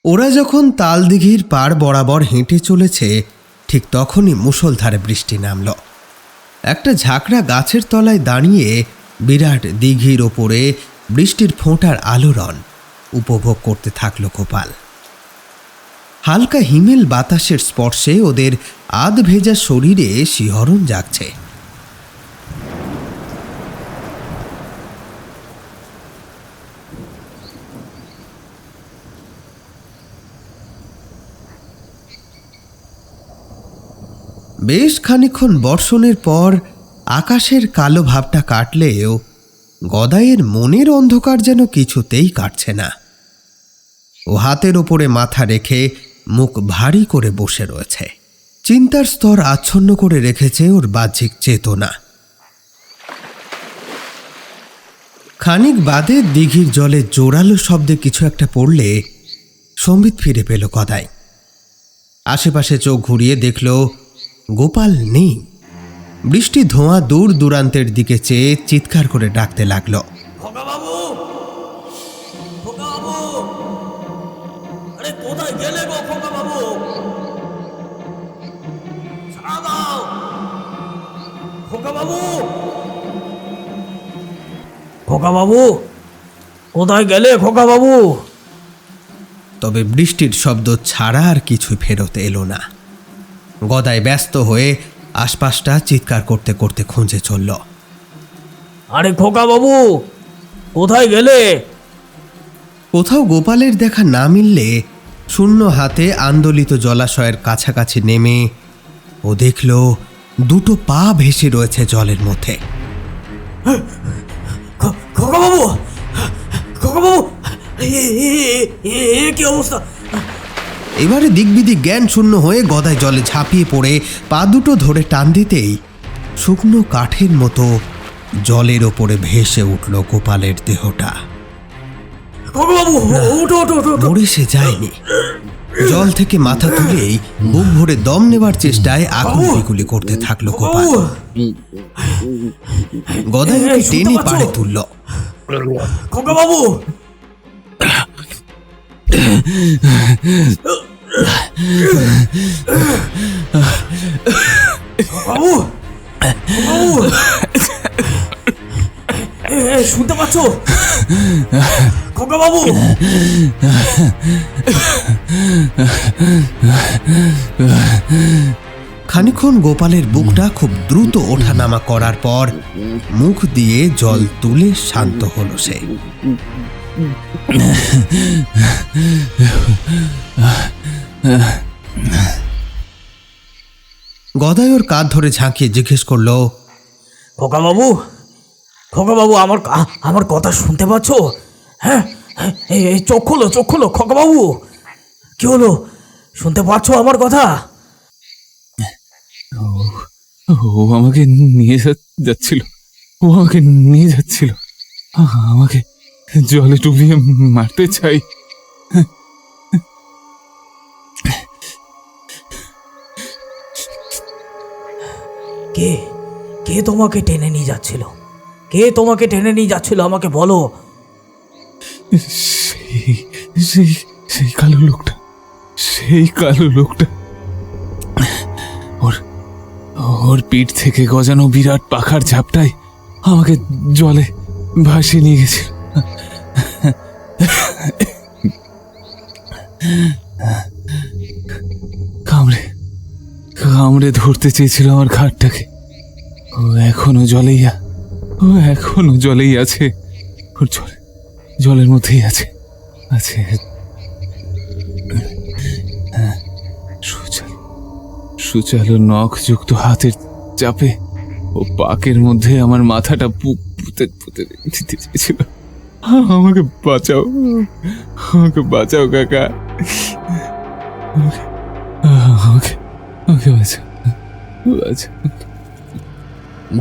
S2: ওরা যখন তালদিঘির পাড় বরাবর হেঁটে চলেছে ঠিক তখনই মুষলধারে বৃষ্টি নামল। একটা ঝাঁকড়া গাছের তলায় দাঁড়িয়ে বিরাট দিঘির ওপরে বৃষ্টির ফোঁটার আলোড়ন উপভোগ করতে থাকল গোপাল। হালকা হিমেল বাতাসের স্পর্শে ওদের আধ ভেজা শরীরে শিহরণ জাগছে। বেশ খানিকক্ষণ বর্ষণের পর আকাশের কালো ভাবটা কাটলেও গদাইয়ের মনের অন্ধকার যেন কিছুতেই কাটছে না। ও হাতের ওপরে মাথা রেখে মুখ ভারী করে বসে রয়েছে। চিন্তার স্তর আচ্ছন্ন করে রেখেছে ওর বাহ্যিক চেতনা। খানিক বাদে দিঘির জলে জোরালো শব্দে কিছু একটা পড়লে সম্বিত ফিরে পেল গদাই। আশেপাশে চোখ ঘুরিয়ে দেখল গোপাল নেই। বৃষ্টি ধোঁয়া দূর দূরান্তের দিকে চেয়ে চিৎকার করে ডাকতে লাগলো,
S3: কোথায় গেলে গো খোকা বাবু? সাড়া দাও খোকা বাবু। খোকা বাবু কোথায় গেলে খোকা বাবু?
S2: তবে বৃষ্টির শব্দ ছাড়া আর কিছুই ফেরত এলো না। গদাই ব্যস্ত হয়ে আশপাশটা চিৎকার করতে করতে খুঁজে চলল।
S3: আরে খোকা বাবু কোথায় গেলে?
S2: কোথাও গোপালের দেখা না মিললে শূন্য হাতে আন্দোলিত জলাশয়ের কাছাকাছি নেমে ও দেখল দুটো পা ভেসে রয়েছে জলের মধ্যে।
S3: খোকা বাবু, খোকা বাবু, কি অবস্থা?
S2: এবারে দিকবিদিক জ্ঞান শূন্য হয়ে গদাই জলে ঝাঁপিয়ে পড়ে পা দুটো ধরে টান দিতেই শুকনো কাঠের মতো জলের ওপরে ভেসে উঠল গোপালের দেহটা।
S3: খোকা বাবু, ওঠো ওঠো ওঠো।
S2: মরে সে যায়নি, জল থেকে মাথা তুলেই বুক ভরে দম নেবার চেষ্টায় আকুল বিকুলি করতে থাকলো গোপাল। গদাই ওকে টেনে পাড়ে তুলল।
S3: খোকা বাবু, বাবু, বাবু, শুনতে পাচ্ছ খোকা বাবু?
S2: খানিকক্ষণ গোপালের বুকটা খুব দ্রুত ওঠানামা করার পর মুখ দিয়ে জল তুলে শান্ত হলো সে। গদাই ওর কাঁধ ধরে ঝাঁকিয়ে জিজ্ঞেস করলো,
S3: খোকা বাবু, খোকা বাবু, আমার কথা শুনতে পাচ্ছ? হ্যাঁ, এই চোখ খোলো, চোখ খোলো খোকা বাবু। কি হলো, শুনতে পাচ্ছ আমার কথা?
S4: ও আমাকে নিয়ে যাচ্ছিল, ও আমাকে নিয়ে যাচ্ছিল, আমাকে জলে ডুবিয়ে মারতে চাই।
S3: কে কে তোমাকে টেনে নিয়ে যাচ্ছিল? কে তোমাকে টেনে নিয়ে যাচ্ছিল আমাকে বলো।
S4: সেই সেই সেই কালো লোকটা, সেই কালো লোকটা। ওর ওর পিঠ থেকে গজানো বিরাট পাখার ঝাপটায় আমাকে জলে ভাসিয়ে নিয়ে গেছিল। কামড়ে কামড়ে ধরতে চেয়েছিল আমার ঘাটটাকে। ও এখনো জলেই আছে। ওর জলের মধ্যেই আছে। সুচালো নখযুক্ত হাতের চাপে ও পাকের মধ্যে আমার মাথাটা পুঁতে দিতে চেয়েছিল। আমাকে বাঁচাও কাকা, আমাকে বাঁচাও।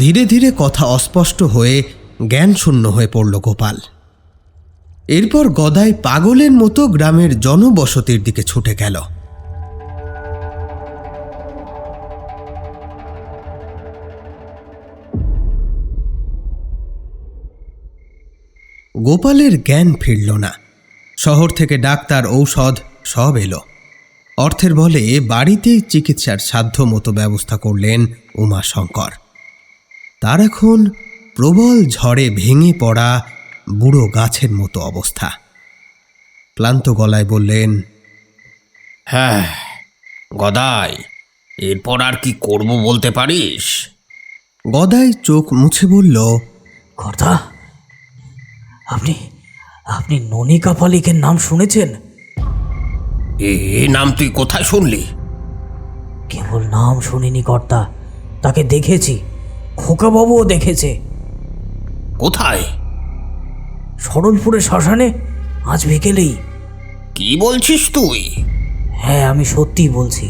S2: ধীরে ধীরে কথা অস্পষ্ট হয়ে জ্ঞান শূন্য হয়ে পড়ল গোপাল। এরপর গদাই পাগলের মতো গ্রামের জনবসতির দিকে ছুটে গেল। গোপালের জ্ঞান ফিরল না। শহর থেকে ডাক্তার, ঔষধ সব এলো। অর্থের বলে বাড়িতেই চিকিৎসার সাধ্য মতো ব্যবস্থা করলেন উমাশঙ্কর। তার এখন প্রবল ঝড়ে ভেঙে পড়া বুড়ো গাছের মতো অবস্থা। ক্লান্ত গলায় বললেন,
S6: হ্যাঁ গদাই, এরপর আর কি করব বলতে পারিস?
S2: গদাই চোখ মুছে বলল,
S3: কর্তা, আপনি ননিকা পালিকের নাম শুনেছেন?
S6: এ নাম তুই কোথায় শুনলি?
S3: কেবল নাম শুনিনি কর্তা, তাকে দেখেছি। খোকাবাবুও দেখেছে।
S6: কোথায়?
S3: সরলপুরের শ্মশানে আজ বিকেলেই।
S6: কি বলছিস তুই?
S3: হ্যাঁ, আমি সত্যিই বলছি।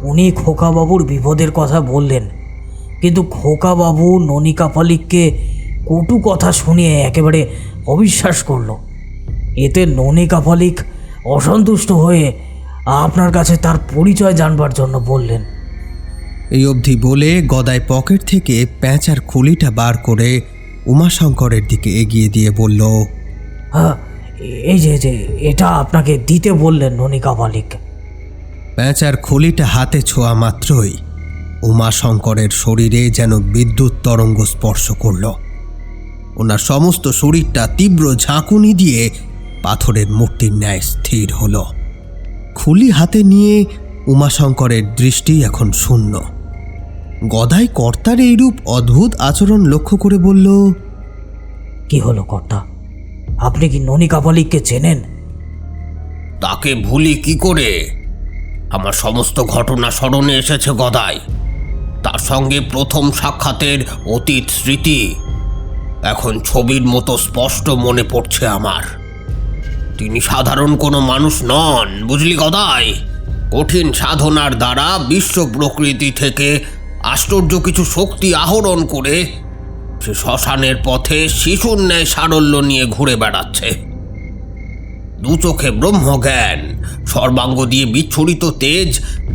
S3: উনি খোকাবাবুর বিপদের কথা বললেন, কিন্তু খোকাবাবু ননিকা পালিককে কটু কথা শুনিয়ে একেবারে অবিশ্বাস করল। এতে ননিকা পালিক অসন্তুষ্ট হয়ে আপনার কাছে তার পরিচয় জানবার জন্য বললেন।
S2: এই অবধি বলে গদাই পকেট থেকে প্যাঁচার খুলিটা বার করে উমাশঙ্করের দিকে এগিয়ে দিয়ে বলল,
S3: হ্যাঁ, এই যে এটা আপনাকে দিতে বললেন ননিকা পালিক।
S2: প্যাঁচার খুলিটা হাতে ছোঁয়া মাত্রই উমাশঙ্করের শরীরে যেন বিদ্যুৎ তরঙ্গ স্পর্শ করল। ওনার সমস্ত শরীরটা তীব্র ঝাঁকুনি দিয়ে পাথরের মূর্তির ন্যায় স্থির হল। খুলি হাতে নিয়ে উমাশঙ্করের দৃষ্টি এখন শূন্য। গদাই কর্তার এইরূপ অদ্ভুত আচরণ লক্ষ্য করে বলল,
S3: কি হলো কর্তা, আপনি কি ননিকা পালিককে চেনেন?
S6: তাকে ভুলি কি করে? আমার সমস্ত ঘটনা স্মরণে এসেছে গদাই। তার সঙ্গে প্রথম সাক্ষাতের অতীত স্মৃতি এখন ছবির মতো স্পষ্ট মনে পড়ছে আমার। তিনি সাধারণ কোনো মানুষ নন, বুঝলি গদাই। কঠিন সাধনার দ্বারা বিশ্ব প্রকৃতি থেকে আশ্চর্য কিছু শক্তি আহরণ করে সে শ্মশানের পথে শিশুর ন্যায় সারল্য নিয়ে ঘুরে বেড়াচ্ছে। দু চোখে ব্রহ্মজ্ঞান, সর্বাঙ্গ দিয়ে বিচ্ছুরিত তেজ,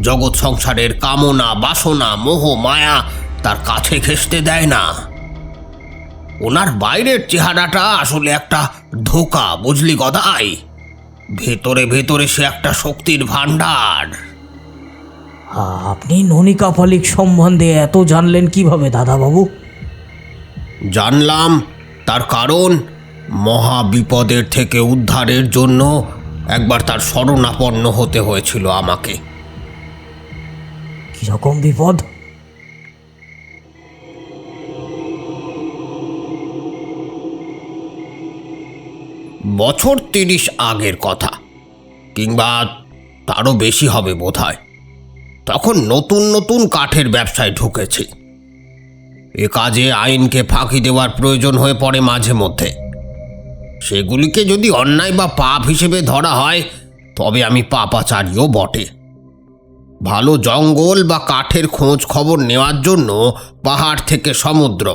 S6: জগৎ সংসারের কামনা বাসনা মোহ মায়া তার কাছে ঘেঁষতে দেয় না। ওনার বাইরের চেহারাটা আসলে একটা ধোঁকা, বুঝলি গদাই? ভেতরে ভেতরে সে একটা শক্তির ভাণ্ডার।
S3: আপনি ননিকা পালিক সম্বন্ধে এত জানলেন কিভাবে দাদাবাবু?
S6: জানলাম তার কারণ মহা বিপদের থেকে উদ্ধারের জন্য একবার তার শরণাপন্ন হতে হয়েছিল আমাকে।
S3: কিরকম বিপদ?
S6: বছর 30 আগের কথা, কিংবা তারও বেশি হবে বোধহয়। তখন নতুন নতুন কাঠের ব্যবসায় ঢুকেছি। এ কাজে আইনকে ফাঁকি দেওয়ার প্রয়োজন হয়ে পড়ে মাঝে মধ্যে। সেগুলিকে যদি অন্যায় বা পাপ হিসেবে ধরা হয় তবে আমি পাপাচারীও বটে। ভালো জঙ্গল বা কাঠের খোঁজ খবর নেওয়ার জন্য পাহাড় থেকে সমুদ্র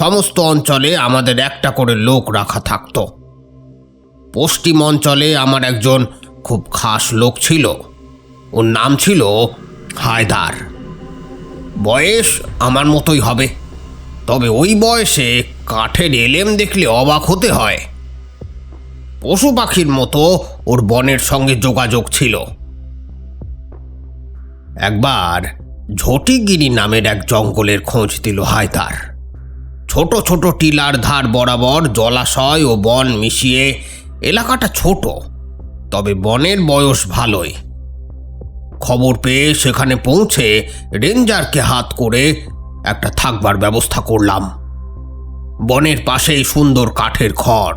S6: সমস্ত অঞ্চলে আমাদের একটা করে লোক রাখা থাকতো। পশ্চিম অঞ্চলে আমার একজন খুব খাস লোক ছিল। ওর নাম ছিল হায়দার। বয়স আমার মতোই হবে, তবে ওই বয়সে কাঠের এলেম দেখলে অবাক হতে হয়। পশু পাখির মতো ওর বনের সঙ্গে যোগাযোগ ছিল। একবার ঝটিগিরি নামের এক জঙ্গলের খোঁজ দিল হায়দার। ছোট ছোট টিলার ধার বরাবর জলাশয় ও বন মিশিয়ে এলাকাটা ছোট, তবে বনের বয়স ভালোই। খবর পেয়ে সেখানে পৌঁছে রেঞ্জারকে হাত করে একটা থাকবার ব্যবস্থা করলাম। বনের পাশেই সুন্দর কাঠের ঘর।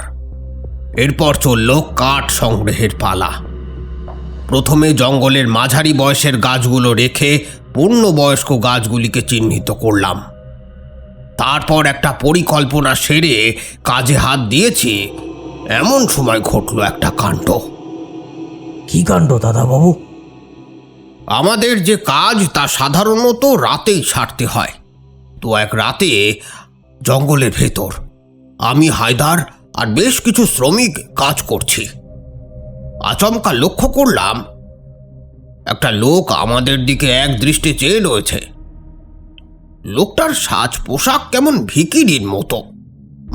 S6: এরপর চলল কাঠ সংগ্রহের পালা। প্রথমে জঙ্গলের মাঝারি বয়সের গাছগুলো রেখে পূর্ণবয়স্ক গাছগুলিকে চিহ্নিত করলাম। তারপর একটা পরিকল্পনা সেরে কাজে হাত দিয়েছি। এমন সময় ঘটল একটা কাণ্ড।
S3: কি কাণ্ড দাদাবাবু?
S6: আমাদের যে কাজ তা সাধারণত রাতেই সারতে হয়। তো এক রাতে জঙ্গলের ভেতর আমি, হায়দার আর বেশ কিছু শ্রমিক কাজ করছি। আচমকা লক্ষ্য করলাম একটা লোক আমাদের দিকে এক দৃষ্টে চেয়ে রয়েছে। লোকটার সাজ পোশাক কেমন ভিখিরির মতো।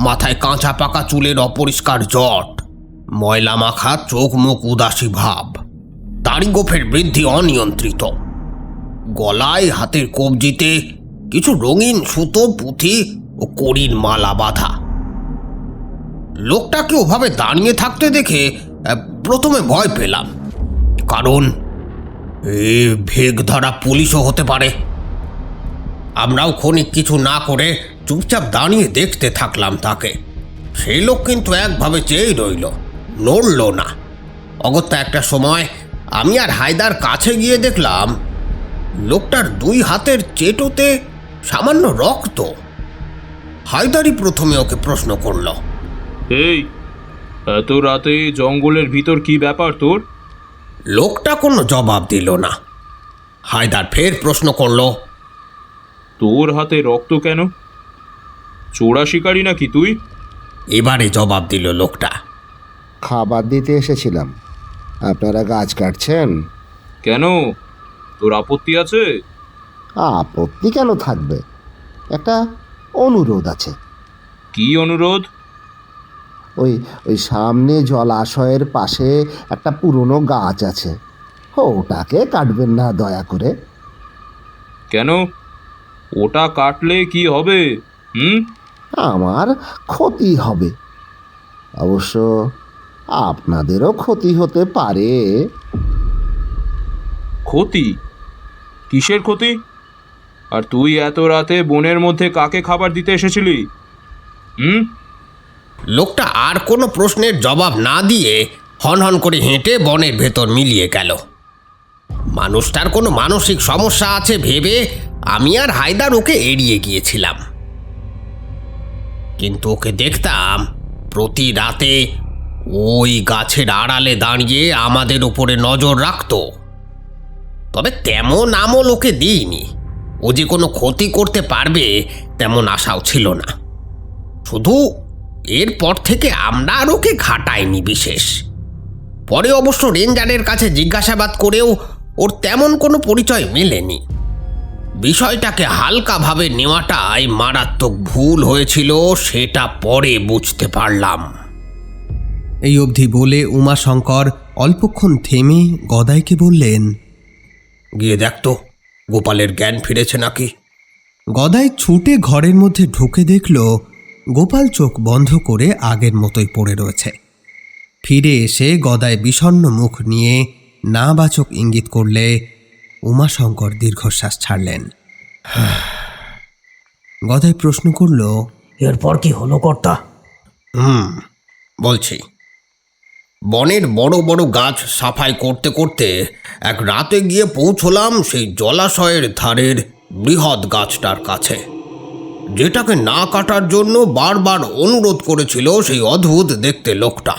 S6: মাথায় কাঁচা পাকা চুলের অপরিষ্কার জট, ময়লা মাখা চোখ মুখ উদাসী ভাব, দাড়ি গোফের বৃদ্ধি অনিয়ন্ত্রিত। গলায় হাতের কবজিতে কিছু রঙিন সুতো, পুঁথি ও কড়ির মালা বাঁধা। লোকটাকে ওভাবে দাঁড়িয়ে থাকতে দেখে প্রথমে ভয় পেলাম, কারণ এ ভেগ ধরা পুলিশও হতে পারে। আমরাও ক্ষণিক কিছু না করে চুপচাপ দাঁড়িয়ে দেখতে থাকলাম তাকে। সেই লোক কিন্তু একভাবে চেয়েই রইল, নড়ল না। অগত্যা একটা সময় আমি আর হায়দার কাছে গিয়ে দেখলাম লোকটার 2 হাতের চেটোতে সামান্য রক্ত। হায়দারই প্রথমে ওকে প্রশ্ন করল,
S1: এই এত রাতে জঙ্গলের ভিতর কি ব্যাপার তোর?
S6: লোকটা কোনো জবাব দিল না। হায়দার ফের প্রশ্ন করল,
S1: তোর হাতে রক্ত কেন? চোরা শিকারি নাকি তুই?
S6: এবারে জবাব দিল লোকটা,
S7: খাবার দিতে এসেছিলাম। আপনারা গাছ কাটছেন?
S1: কেন, তোর আপত্তি আছে?
S7: আপত্তি কেন থাকবে, একটা অনুরোধ আছে।
S1: কি অনুরোধ?
S7: ওই সামনে জলাশয়ের পাশে একটা পুরনো গাছ আছে, ওটাকে কাটবেন না দয়া করে?
S1: কেন, ওটা কাটলে কি হবে?
S7: আমার ক্ষতি হবে, অবশ্য আপনাদেরও ক্ষতি হতে পারে।
S1: ক্ষতি? কিসের ক্ষতি? আর তুই এত রাতে বনের মধ্যে কাকে খাবার দিতে এসেছিলি?
S6: লোকটা আর কোনো প্রশ্নের জবাব না দিয়ে হনহন করে হেঁটে বনের ভেতর মিলিয়ে গেল। মানুষটার কোনো মানসিক সমস্যা আছে ভেবে আমি আর হায়দার ওকে এড়িয়ে গিয়েছিলাম। কিন্তু ওকে দেখতাম প্রতি রাতে ওই গাছের আড়ালে দাঁড়িয়ে আমাদের উপরে নজর রাখত। তবে তেমন আমল ওকে দিইনি। ও যে কোনো ক্ষতি করতে পারবে তেমন আশাও ছিল না। শুধু এরপর থেকে আমরা আর ওকে ঘাটাইনি বিশেষ। পরে অবশ্য রেঞ্জারের কাছে জিজ্ঞাসাবাদ করেও ওর তেমন কোনো পরিচয় মেলেনি। বিষয়টাকে হালকাভাবে নেওয়াটাই মারাত্মক ভুল হয়েছিল, সেটা পরে বুঝতে পারলাম।
S2: এই অবধি বলে উমাশঙ্কর অল্পক্ষণ থেমে গদাইকে বললেন,
S6: গিয়ে দেখতো গোপালের জ্ঞান ফিরেছে নাকি।
S2: গদাই ছুটে ঘরের মধ্যে ঢুকে দেখল গোপাল চোখ বন্ধ করে আগের মতোই পড়ে রয়েছে। ফিরে এসে গদাই বিষণ্ণ মুখ নিয়ে নাবাচক ইঙ্গিত করলে উমাশঙ্কর দীর্ঘশ্বাস ছাড়লেন। গদাই প্রশ্ন করল,
S3: এরপর কি হলো কর্তা?
S6: বলছি। বনের বড় বড় গাছ সাফাই করতে করতে এক রাতে গিয়ে পৌঁছলাম সেই জলাশয়ের ধারের বৃহৎ গাছটার কাছে, যেটাকে না কাটার জন্য বারবার অনুরোধ করেছিল সেই অদ্ভুত দেখতে লোকটা।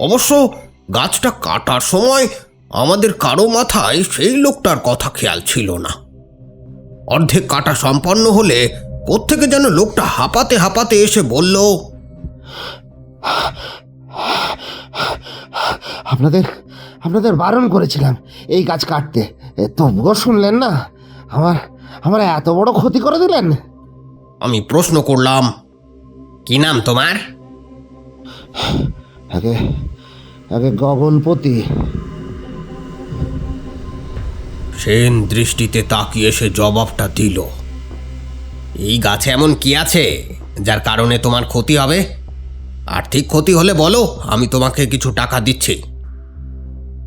S6: অবশ্য গাছটা কাটার সময় আমাদের কারো মাথায় সেই লোকটার কথা খেয়াল ছিল না। অর্ধেক কাটা সম্পন্ন হলে কোত্থেকে যেন লোকটা হাঁপাতে হাঁপাতে এসে বলল,
S7: আপনাদের বারণ করেছিলাম এই গাছ কাটতে, তবুও শুনলেন না। আমার এত বড় ক্ষতি করে দিলেন।
S6: আমি প্রশ্ন করলাম, কি নাম তোমার?
S7: আগে গগনপতি।
S6: সেন দৃষ্টিতে তাকিয়ে সে জবাবটা দিল, এই গাছে এমন কি আছে যার কারণে তোমার ক্ষতি হবে? আর্থিক ক্ষতি হলে বলো, আমি তোমাকে কিছু টাকা দিচ্ছি।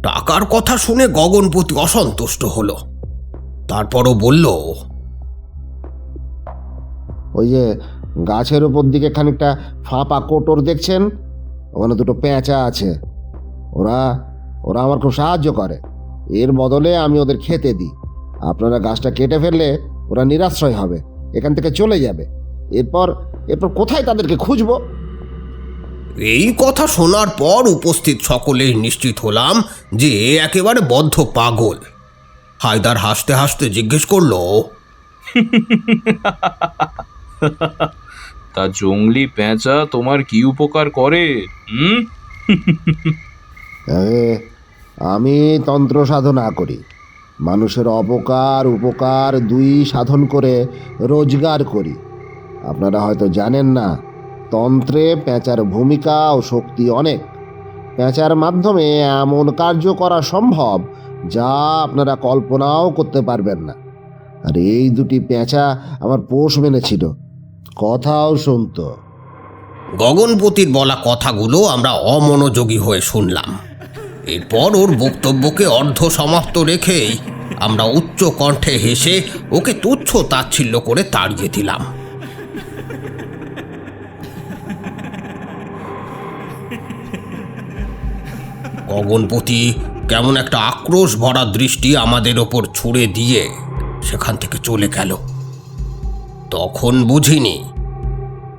S6: টাকার কথা শুনে গগনপতি অসন্তুষ্ট হলো। তারপরও বলল,
S7: ওই যে গাছের উপর দিকে খানিকটা ফাঁপা কোটর দেখছেন, ওখানে দুটো পেঁচা আছে। ওরা আমার খুব সাহায্য করে। এর বদলে আমি ওদের খেতে দিই। আপনারা গাছটা কেটে ফেললে ওরা নিরাশ্রয় হবে, এখান থেকে চলে যাবে। এরপর কোথায় তাদেরকে খুঁজবো?
S6: এই কথা শোনার পর উপস্থিত সকলেই নিশ্চিত হলাম যে এ একেবারে বদ্ধ পাগল। হায়দার হাসতে হাসতে জিজ্ঞেস করলো,
S8: তা জংলি পেঁচা তোমার কি উপকার করে?
S7: আমি তন্ত্র সাধনা করি, মানুষের অপকার উপকার দুই সাধন করে রোজগার করি। আপনারা হয়তো জানেন না, তন্ত্রে পেঁচার ভূমিকা ও শক্তি অনেক। পেঁচার মাধ্যমে এমন কার্য করা সম্ভব যা আপনারা কল্পনাও করতে পারবেন না। আর এই দুটি পেঁচা আমার পোষ মেনেছিল, কথাও শুনতো।
S6: গগনপতির বলা কথাগুলো আমরা অমনোযোগী হয়ে শুনলাম। এরপর ওর বক্তব্যকে অর্ধ সমাপ্ত রেখেই আমরা উচ্চ কণ্ঠে হেসে ওকে তুচ্ছ তাচ্ছিল্য করে তাড়িয়ে দিলাম। গগনপতি কেমন একটা আক্রোশ ভরা দৃষ্টি আমাদের ওপর ছুড়ে দিয়ে সেখান থেকে চলে গেল। তখন বুঝিনি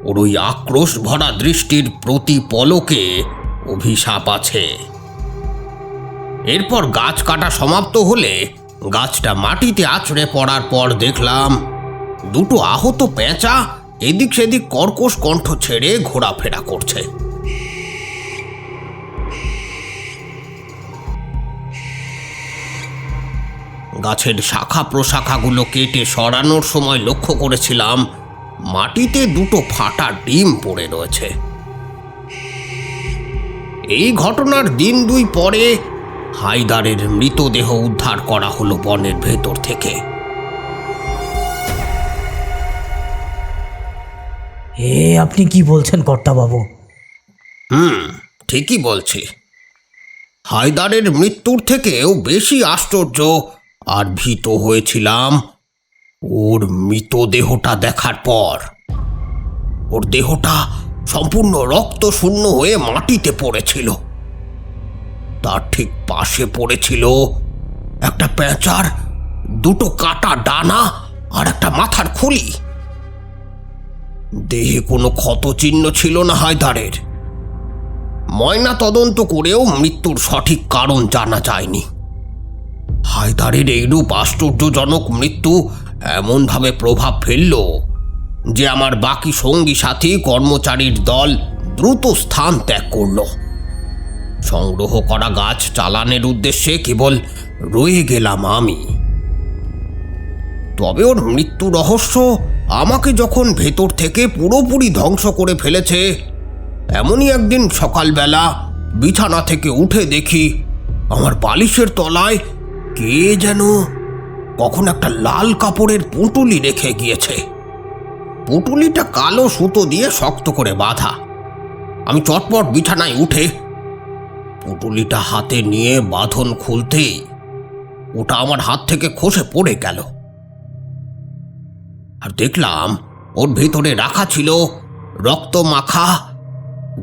S6: ওর ওই আক্রোশ ভরা দৃষ্টির প্রতি পলকে অভিশাপ আছে। এরপর গাছ কাটা সমাপ্ত হলে গাছটা মাটিতে আছড়ে পড়ার পর দেখলাম দুটো আহত পেঁচা এদিক সেদিক কর্কশ কণ্ঠ ছেড়ে ঘোরাফেরা করছে। গাছের শাখা প্রশাখাগুলো কেটে সরানোর সময় লক্ষ্য করেছিলাম মাটিতে দুটো ফাটা ডিম পড়ে রয়েছে। এই ঘটনার দিন দুই পরে হায়দারের মৃতদেহ উদ্ধার করা হলো বনের ভেতর থেকে।
S3: আপনি কি বলছেন কর্তাবাবু?
S6: ঠিকই বলছি। হায়দারের মৃত্যুর থেকেও বেশি আশ্চর্য আর ভীত হয়েছিলাম ওর মৃতদেহটা দেখার পর। ওর দেহটা সম্পূর্ণ রক্ত শূন্য হয়ে মাটিতে পড়েছিল। তার ঠিক পাশে পড়েছিল একটা পেঁচার দুটো কাটা ডানা আর একটা মাথার খুলি। দেহে কোনো ক্ষতচিহ্ন ছিল না হায়দারের। ময়না তদন্ত করেও মৃত্যুর সঠিক কারণ জানা যায়নি। হায়দারের এইরূপ আশ্চর্যজনক মৃত্যু এমনভাবে প্রভাব ফেলল যে আমার বাকি সঙ্গী সাথী কর্মচারীর দল দ্রুত স্থান ত্যাগ করল। সংগ্রহ করা গাছ চালানের উদ্দেশ্যে কেবল রয়ে গেলাম আমি। তবে ওর মৃত্যু রহস্য আমাকে যখন ভেতর থেকে পুরোপুরি ধ্বংস করে ফেলেছে, এমনই একদিন সকালবেলা বিছানা থেকে উঠে দেখি আমার বালিশের তলায় কে যেন কখন একটা লাল কাপড়ের পুঁটুলি রেখে গিয়েছে। পুঁটুলিটা কালো সুতো দিয়ে শক্ত করে বাঁধা। আমি চটপট বিছানায় উঠে পুঁটুলিটা হাতে নিয়ে বাঁধন খুলতেই ওটা আমার হাত থেকে খসে পড়ে গেল। আর দেখলাম ওর ভেতরে রাখা ছিল রক্ত মাখা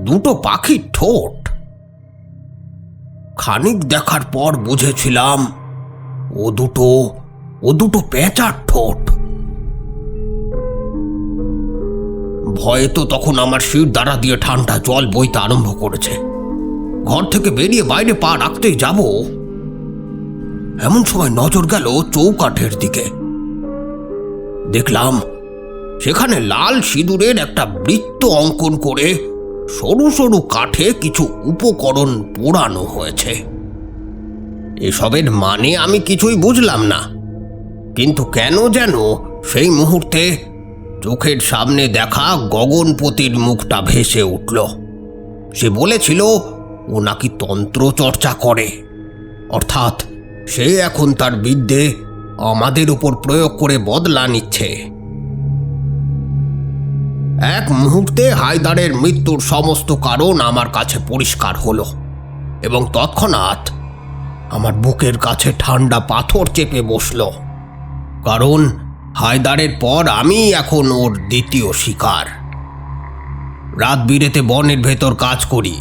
S6: দুটো পাখির ঠোঁট। খানিক দেখার পর বুঝেছিলাম ও দুটো পেঁচার ঠোঁট। ভয়ে তো তখন আমার শির দ্বারা দিয়ে ঠান্ডা জল বইতে আরম্ভ করেছে। ঘর থেকে বেরিয়ে বাইরে পা রাখতেই যাব, এমন সময় নজর গেল চৌকাঠের দিকে। দেখলাম সেখানে লাল সিঁদুরের একটা বৃত্ত অঙ্কন করে সরু সরু কাঠে কিছু উপকরণ পোড়ানো হয়েছে। এসবের মানে আমি কিছুই বুঝলাম না, কিন্তু কেন যেন সেই মুহূর্তে চোখের সামনে দেখা গগনপতির মুখটা ভেসে উঠল। সে বলেছিল ও নাকি তন্ত্র চর্চা করে, অর্থাৎ সে এখন তার বিদ্যে আমাদের উপর প্রয়োগ করে বদলা নিচ্ছে। এক মুহূর্তে হায়দারের মৃত্যুর সমস্ত কারণ আমার কাছে পরিষ্কার হলো এবং তৎক্ষণাৎ আমার বুকের কাছে ঠান্ডা পাথর চেপে বসল। কারণ হায়দারের পর আমি এখন ওর দ্বিতীয় শিকার। রাত বিরেতে বনের ভেতর কাজ করি,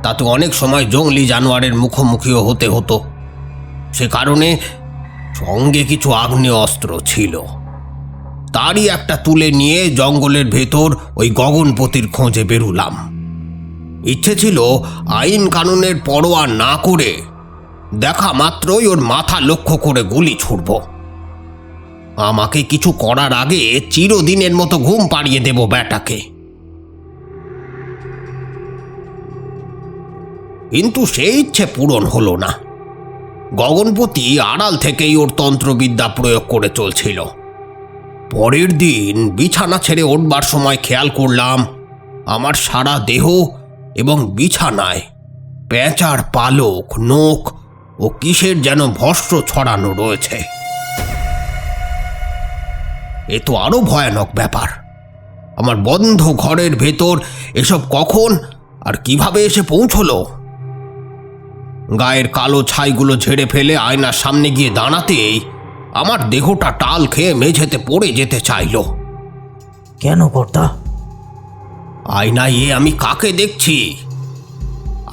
S6: তাতে অনেক সময় জঙ্গলি জানোয়ারের মুখোমুখিও হতে হতো। সে কারণে সঙ্গে কিছু আগ্নেয় অস্ত্র ছিল। তারই একটা তুলে নিয়ে জঙ্গলের ভেতর ওই গগনপতির খোঁজে বেরুলাম। ইচ্ছে ছিল আইন কানুনের পরোয়া না করে দেখা মাত্রই ওর মাথা লক্ষ্য করে গুলি ছুড়ব। আমাকে কিছু করার আগে চিরদিনের মতো ঘুম পাড়িয়ে দেব ব্যাটাকে। কিন্তু সেই ইচ্ছে পূরণ হলো না। গগনপতি আড়াল থেকেই ওর তন্ত্রবিদ্যা প্রয়োগ করে চলছিল। পরের দিন বিছানা ছেড়ে উঠবার সময় খেয়াল করলাম আমার সারা দেহ এবং বিছানায় পেঁচার পালক, নখ ও কিসের যেন ভস্ম ছড়ানো রয়েছে। এ তো আরো ভয়ানক ব্যাপার। আমার বন্ধ ঘরের ভেতর এসব কখন আর কিভাবে এসে পৌঁছলো? গায়ের কালো ছাইগুলো ঝেড়ে ফেলে আয়নার সামনে গিয়ে দাঁড়াতেই আমার দেহটা টাল খেয়ে মেঝেতে পড়ে যেতে চাইল।
S3: কেন কর্তা?
S6: আয়নায় আমি কাকে দেখছি?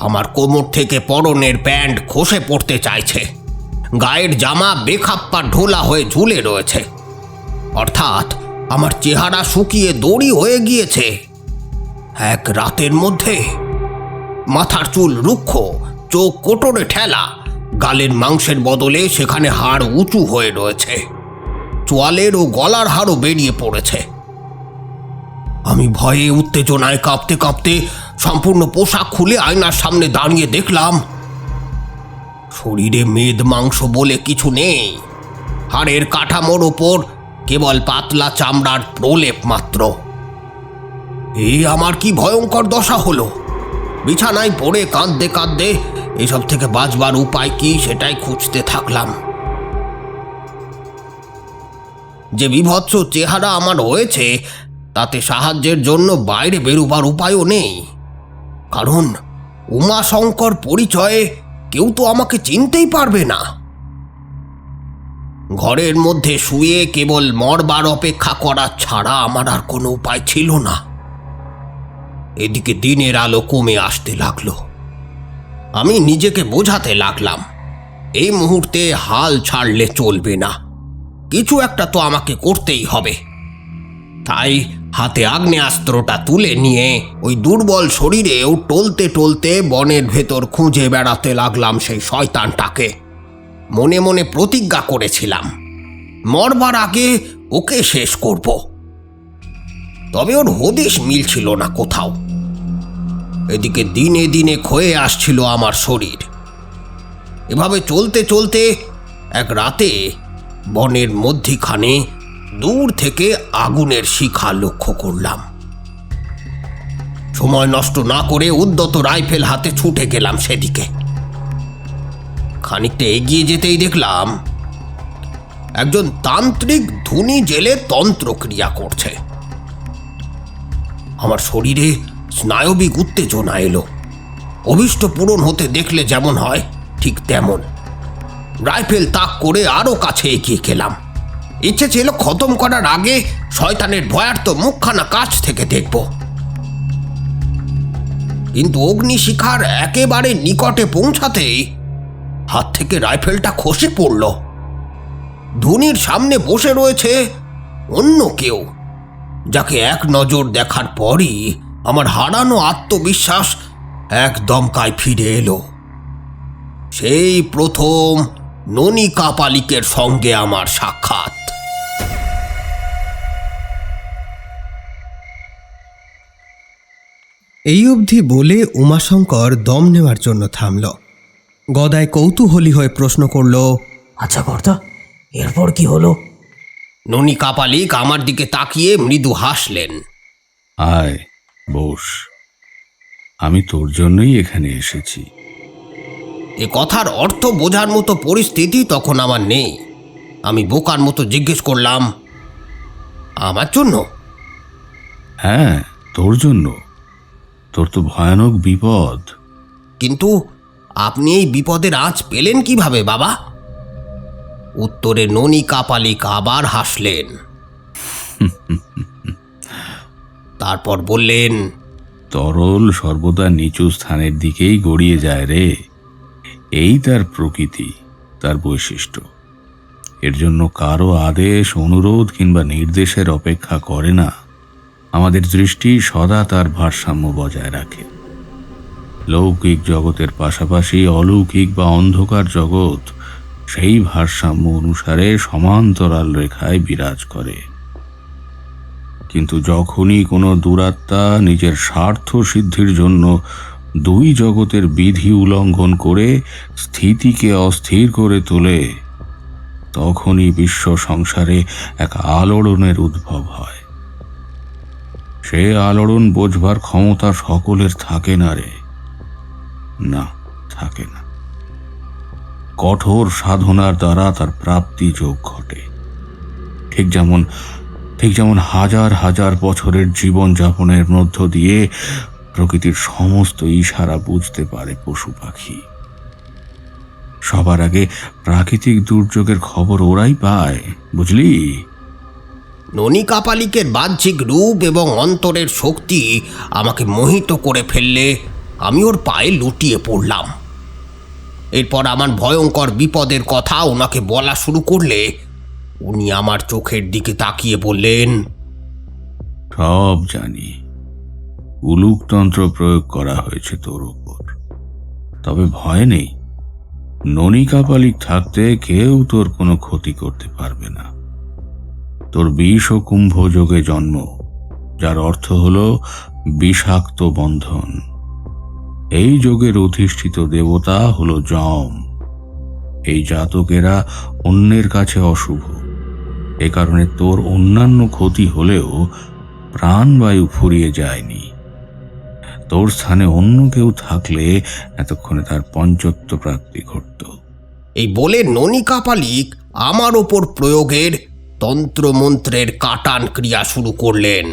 S6: আমার কোমর থেকে পরনের প্যান্ট খসে পড়তে চাইছে, গায়ের জামা বেখাপ্পা ঢোলা হয়ে ঝুলে রয়েছে, অর্থাৎ আমার চেহারা শুকিয়ে দড়ি হয়ে গিয়েছে। এক রাতের মধ্যে মাথার চুল রুক্ষ, চোখ কোটরে ঠেলা, গালের মাংসের বদলে সেখানে হাড় উঁচু হয়ে রয়েছে, চোয়ালের ও গলার হাড়ও বেরিয়ে পড়েছে। আমি ভয়ে উত্তেজনায় কাঁপতে কাঁপতে সম্পূর্ণ পোশাক খুলে আয়নার সামনে দাঁড়িয়ে দেখলাম শরীরে মেদ মাংস বলে কিছু নেই। হাড়ের কাঠামোর ওপর কেবল পাতলা চামড়ার প্রলেপ মাত্র। আমার কি ভয়ঙ্কর দশা হলো! বিছানায় পড়ে কাঁদতে কাঁদতে এসব থেকে বাঁচবার উপায় কি সেটাই খুঁজতে থাকলাম। যে বিভৎস চেহারা আমার হয়েছে তাতে সাহায্যের জন্য বাইরে বেরোবার উপায়ও নেই, কারণ উমাশঙ্কর পরিচয়ে কেউ তো আমাকে চিনতেই পারবে না। ঘরের মধ্যে শুয়ে কেবল মরবার অপেক্ষা করা ছাড়া আমার আর কোনো উপায় ছিল না। এদিকে দিনের আলো কমে আসতে লাগলো। আমি নিজেকে বোঝাতে লাগলাম এই মুহূর্তে হাল ছাড়লে চলবে না, কিছু একটা তো আমাকে করতেই হবে। তাই হাতে আগ্নেয়াস্ত্রটা তুলে নিয়ে ওই দুর্বল শরীরেও টলতে টলতে বনের ভেতর খুঁজে বেড়াতে লাগলাম সেই শয়তানটাকে। মনে মনে প্রতিজ্ঞা করেছিলাম মরবার আগে ওকে শেষ করব। তবে ওর হদিশ মিলছিল না কোথাও। এদিকে দিনে দিনে ক্ষয়ে আসছিল আমার শরীর। এভাবে চলতে চলতে এক রাতে বনের মধ্যিখানে দূর থেকে আগুনের শিখা লক্ষ্য করলাম। সময় নষ্ট না করে উদ্যত রাইফেল হাতে ছুটে গেলাম সেদিকে। খানিকটা এগিয়ে যেতেই দেখলাম একজন তান্ত্রিক ধুনি জেলে তন্ত্রক্রিয়া করছে। আমার শরীরে স্নায়বিক উত্তেজনা এলো। অভীষ্ট পূরণ হতে দেখলে যেমন হয় ঠিক তেমন। রাইফেল তাক করে আরো কাছে এগিয়ে গেলাম। ইচ্ছে ছিল খতম করার আগে শয়তানের ভয়ার্ত মুখখানা কাছ থেকে দেখব, কিন্তু অগ্নিশিখার একেবারে নিকটে পৌঁছাতেই হাত থেকে রাইফেলটা খসে পড়ল। ধুনির সামনে বসে রয়েছে অন্য কেউ, যাকে এক নজর দেখার পরই আমার হারানো আত্মবিশ্বাস এক দমকায় ফিরে এলো। সেই প্রথম ননী কাপালিকের সঙ্গে আমার সাক্ষাৎ।
S2: এই অবধি বলে উমাশঙ্কর দম নেওয়ার জন্য থামল। গদাই কৌতূহলী হয়ে প্রশ্ন করল,
S3: আচ্ছা কর্তা, এরপর কি হলো?
S6: ননী কাপালিক আমার দিকে তাকিয়ে মৃদু হাসলেন।
S1: আয় বস, আমি তোর জন্যই এখানে এসেছি।
S6: এ কথার অর্থ বোঝার মতো পরিস্থিতি তখন আমার নেই। আমি বোকার মতো জিজ্ঞেস করলাম, আমার জন্য?
S1: হ্যাঁ, তোর জন্য। তোর তো ভয়ানক বিপদ।
S6: কিন্তু আপনি এই বিপদের আঁচ পেলেন কিভাবে বাবা? উত্তরে ননী কাপালিক আবার হাসলেন। তারপর বললেন,
S1: তরল সর্বদা নিচু স্থানের দিকেই গড়িয়ে যায় রে। এই তার প্রকৃতি, তার বৈশিষ্ট্য। এর জন্য কারো আদেশ, অনুরোধ কিংবা নির্দেশের অপেক্ষা করে না। আমাদের দৃষ্টি সদা তার ভারসাম্য বজায় রাখে। লৌকিক জগতের পাশাপাশি অলৌকিক বা অন্ধকার জগৎ সেই ভারসাম্য অনুসারে সমান্তরাল রেখায় বিরাজ করে। কিন্তু যখনই কোনো দুরাত্মা নিজের স্বার্থ সিদ্ধির জন্য দুই জগতের বিধি উল্লঙ্ঘন করে স্থিতিকে অস্থির করে তোলে, তখনই বিশ্ব সংসারে এক আলোড়নের উদ্ভব হয়। সে আলোড়ন বোঝবার ক্ষমতা সকলের থাকে না রে, না থাকে না। কঠোর সাধনার দ্বারা তার প্রাপ্তি যোগ ঘটে। ঠিক যেমন হাজার হাজার বছরের জীবন যাপনের মধ্য দিয়ে প্রকৃতির সমস্ত ইশারা বুঝতে পারে পশু পাখি। সবার আগে প্রাকৃতিক দুর্যোগের খবর ওরাই পায়, বুঝলি?
S6: ননী কাপালিকের বাহ্যিক রূপ এবং অন্তরের শক্তি আমাকে মোহিত করে ফেললে আমি ওর পায়ে লুটিয়ে পড়লাম। এরপর আমার ভয়ঙ্কর বিপদের কথা ওনাকে বলা শুরু করলে উনি আমার চোখের দিকে তাকিয়ে বললেন,
S1: সব জানি, উলুকতন্ত্র প্রয়োগ করা হয়েছে তোর উপর। তবে ভয় নেই, ননী কাপালিক থাকতে কেউ তোর কোনো ক্ষতি করতে পারবে না। তোর বিষ ও কুম্ভ যোগে জন্ম, যার অর্থ হল বিষাক্ত বন্ধন। এই যোগের অধিষ্ঠিত দেবতা হলো যম। এই জাতকেরা অন্যের কাছে অশুভ। এ কারণে তোর অন্যান্য ক্ষতি হলেও প্রাণবায়ু ফুরিয়ে যায়নি। তোর স্থানে অন্য কেউ থাকলে এতক্ষণে তার পঞ্চত্ব প্রাপ্তি ঘটত।
S6: এই বলে ননী কাপালিক আমার ওপর প্রয়োগের তন্ত্রমন্ত্রের কাটান ক্রিয়া শুরু করলেন।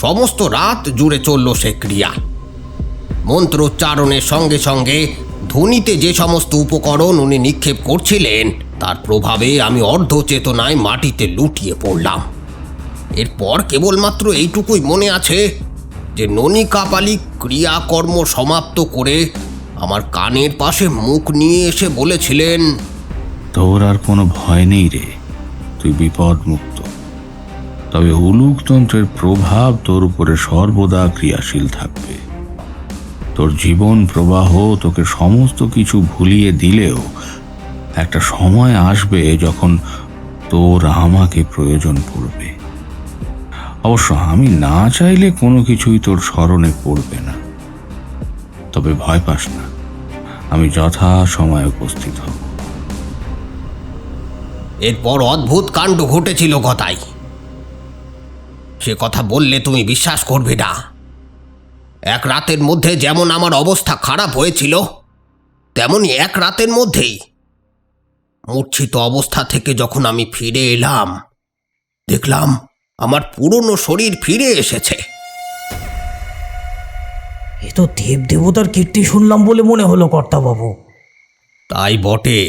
S6: সমস্ত রাত জুড়ে চলল সে ক্রিয়া। মন্ত্রোচ্চারণের সঙ্গে সঙ্গে ধ্বনিতে যে সমস্ত উপকরণ উনি নিক্ষেপ করছিলেন তার প্রভাবে আমি অর্ধ চেতনায় মাটিতে লুটিয়ে পড়লাম। এরপর কেবলমাত্র এইটুকুই মনে আছে যে ননী কাপালিক ক্রিয়াকর্ম সমাপ্ত করে আমার কানের পাশে মুখ নিয়ে এসে বলেছিলেন,
S1: তোর আর কোনো ভয় নেই রে, তুই বিপদ মুক্ত। তবে উলুকতন্ত্রের প্রভাব তোর উপরে সর্বদা ক্রিয়াশীল থাকবে। তোর জীবন প্রবাহ তোকে সমস্ত কিছু ভুলিয়ে দিলেও একটা সময় আসবে যখন তোর আমাকে প্রয়োজন পড়বে। অবশ্য আমি না চাইলে কোনো কিছুই তোর স্মরণে পড়বে না। তবে ভয় পাস না, আমি যথা সময়ে উপস্থিত হব।
S6: এরপর অদ্ভুত কাণ্ড ঘটেছিল গদাই। সে কথা বললে তুমি বিশ্বাস করবে না। এক রাতের মধ্যে যেমন আমার অবস্থা খারাপ হয়েছিল, তেমনি এক রাতের মধ্যেই মূর্ছিত অবস্থা থেকে যখন আমি ফিরে এলাম, দেখলাম আমার পুরনো শরীর ফিরে এসেছে।
S3: এ তো দেব দেবতার কীর্তি শুনলাম বলে মনে হলো কর্তাবাবু।
S6: তাই বটে,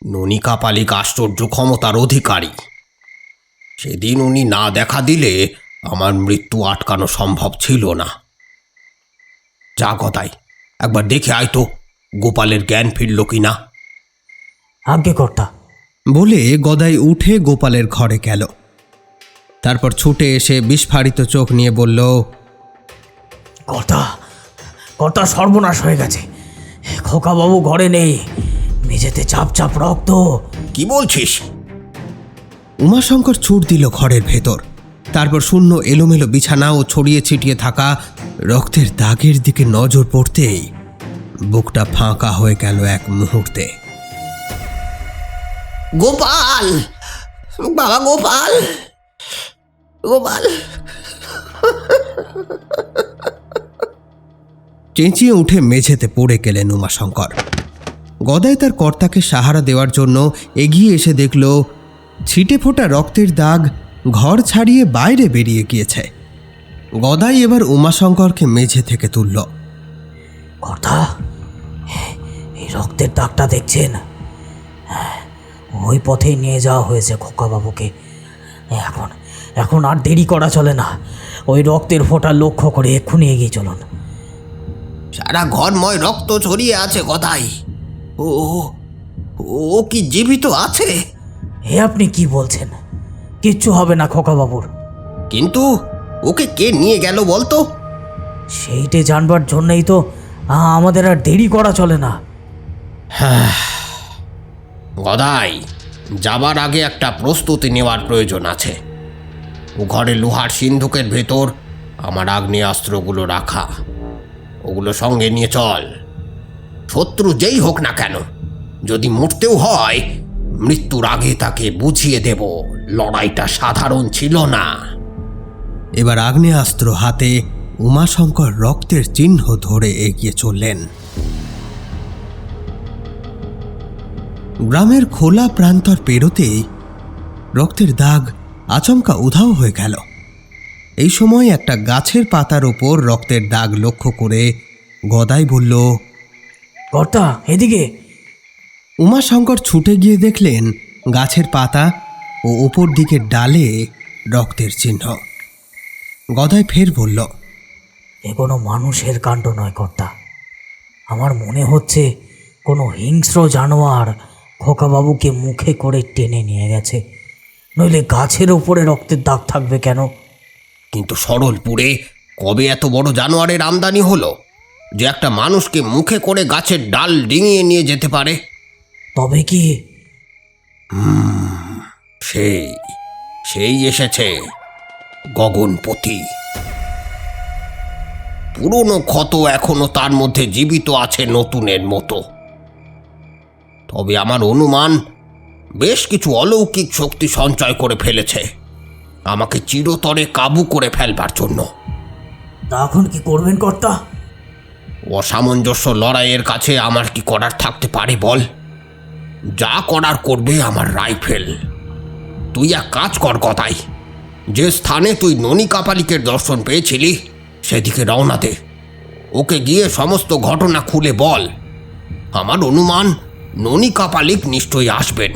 S6: ননিকা পালিক আশ্চর্য ক্ষমতার অধিকারী। সেদিন উনি না দেখা দিলে আমার মৃত্যু আটকানো সম্ভব ছিল না। যা গদাই, একবার দেখে আয় তো গোপালের জ্ঞান ফিরল কিনা।
S3: আজ্ঞে কর্তা।
S2: বলে গদাই উঠে গোপালের ঘরে গেল। তারপর ছুটে এসে বিস্ফারিত চোখ নিয়ে বলল,
S3: কর্তা, কর্তা সর্বনাশ হয়ে গেছে। খোকাবাবু ঘরে নেই, মেঝেতে চাপ চাপ রক্ত।
S6: কি বলছিস?
S2: উমাশঙ্কর ছুট দিল ঘরের ভেতর। তারপর শূন্য এলোমেলো বিছানা ও ছড়িয়ে ছিটিয়ে থাকা রক্তের দাগের দিকে নজর পড়তেই বুকটা ফাঁকা হয়ে গেল এক মুহূর্তে।
S6: গোপাল, বাবা গোপাল, গোপাল।
S2: চেঁচিয়ে উঠে মেঝেতে পড়ে গেলেন উমাশঙ্কর। গদাই তার কর্তাকে সাহারা দেওয়ার জন্য এগিয়ে এসে দেখল ছিটে ফোটা রক্তের দাগ ঘর ছাড়িয়ে বাইরে বেরিয়ে গিয়েছে। গদাই এবার উমাশঙ্করকে মেঝে থেকে তুলল।
S3: কর্তা, এই রক্তের দাগটা দেখছেন? ওই পথেই নিয়ে যাওয়া হয়েছে খোকাবাবুকে। এখন এখন আর দেরি করা চলে না। ওই রক্তের ফোঁটা লক্ষ্য করে এক্ষুনি এগিয়ে চলুন।
S6: সারা ঘরময় রক্ত ছড়িয়ে আছে গদাই। ও ও কি জীবিত আছে?
S3: এ আপনি কি বলছেন? কিচ্ছু হবে না খোকাবাবুর।
S6: কিন্তু ওকে কে নিয়ে গেল বলতো?
S3: সেইটে জানবার জন্যই তো আমাদের আর দেরি করা চলে না।
S6: গদাই, যাবার আগে একটা প্রস্তুতি নেওয়ার প্রয়োজন আছে। ও ঘরে লোহার সিন্ধুকের ভেতর আমার আগ্নেয়াস্ত্রগুলো রাখা, ওগুলো সঙ্গে নিয়ে চল। শত্রু যেই হোক না কেন, যদি মরতেও হয় মৃত্যুর আগে তাকে বুঝিয়ে দেব লড়াইটা সাধারণ ছিল না।
S2: এবার আগ্নেয়াস্ত্র হাতে উমাশঙ্কর রক্তের চিহ্ন ধরে এগিয়ে চললেন। গ্রামের খোলা প্রান্তর পেরোতেই রক্তের দাগ আচমকা উধাও হয়ে গেল। এই সময় একটা গাছের পাতার ওপর রক্তের দাগ লক্ষ্য করে গদাই বলল,
S3: কর্তা, এদিকে।
S2: উমাশঙ্কর ছুটে গিয়ে দেখলেন গাছের পাতা ও ওপর দিকের ডালে রক্তের চিহ্ন। গদাই ফের বলল,
S3: এ কোনো মানুষের কাণ্ড নয় কর্তা। আমার মনে হচ্ছে কোনো হিংস্র জানোয়ার খোকাবাবুকে মুখে করে টেনে নিয়ে গেছে। নইলে গাছের ওপরে রক্তের দাগ থাকবে কেন?
S6: কিন্তু সরলপুরে কবে এত বড় জানোয়ারের আমদানি হলো যে একটা মানুষকে মুখে করে গাছের ডাল ডিঙিয়ে নিয়ে যেতে পারে?
S3: তবে কি?
S6: সেই সেই এসেছে, গগনপতি। পুরনো ক্ষত এখনো তার মধ্যে জীবিত আছে নতুনের মতো। তবে আমার অনুমান বেশ কিছু অলৌকিক শক্তি সঞ্চয় করে ফেলেছে আমাকে চিরতরে কাবু করে ফেলবার জন্য।
S3: তা এখন কি করবেন কর্তা?
S6: অসামঞ্জস্য লড়াইয়ের কাছে আমার কি করার থাকতে পারে বল? যা করার করবে আমার রাইফেল। তুই এক কাজ কর গদাই, যে স্থানে তুই ননিকা পালিকের দর্শন পেয়েছিলি সেদিকে রওনা দে। ওকে গিয়ে সমস্ত ঘটনা খুলে বল। আমার অনুমান ননিকা পালিক নিশ্চয়ই আসবেন।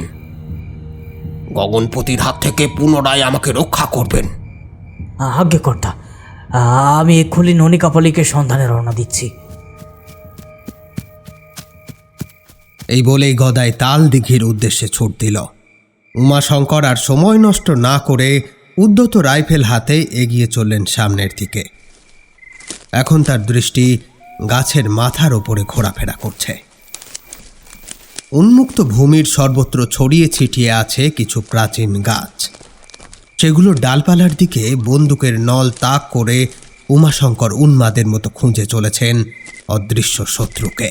S6: গগনপতির হাত থেকে পুনরায় আমাকে রক্ষা করবেন।
S3: আজ্ঞে কর্তা, আমি এক্ষুনি ননিকাপালিকের সন্ধানে রওনা দিচ্ছি।
S2: এই বলেই গদাই তাল দিঘির উদ্দেশ্যে ছুট দিল। উমাশঙ্কর আর সময় নষ্ট না করে উদ্যত রাইফেল হাতে এগিয়ে চললেন সামনের দিকে। এখন তার দৃষ্টি গাছের মাথার ওপরে ঘোরাফেরা করছে। উন্মুক্ত ভূমির সর্বত্র ছড়িয়ে ছিটিয়ে আছে কিছু প্রাচীন গাছ। সেগুলোর ডালপালার দিকে বন্দুকের নল তাক করে উমাশঙ্কর উন্মাদের মতো খুঁজে চলেছেন অদৃশ্য শত্রুকে।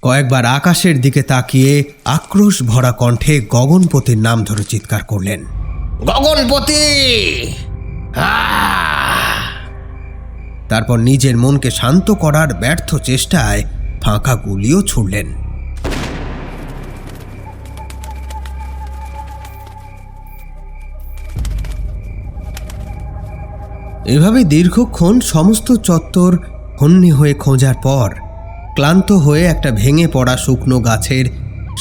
S2: কয়েকবার আকাশের দিকে তাকিয়ে আক্রোশ ভরা কণ্ঠে গগনপতির নাম ধরে চিৎকার করলেন,
S6: গগনপতি!
S2: তারপর নিজের মনকে শান্ত করার ব্যর্থ চেষ্টায় ফাঁকা গুলিও ছুড়লেন। এভাবে দীর্ঘক্ষণ সমস্ত চত্বর হন্যে হয়ে খোঁজার পর ক্লান্ত হয়ে একটা ভেঙে পড়া শুকনো গাছের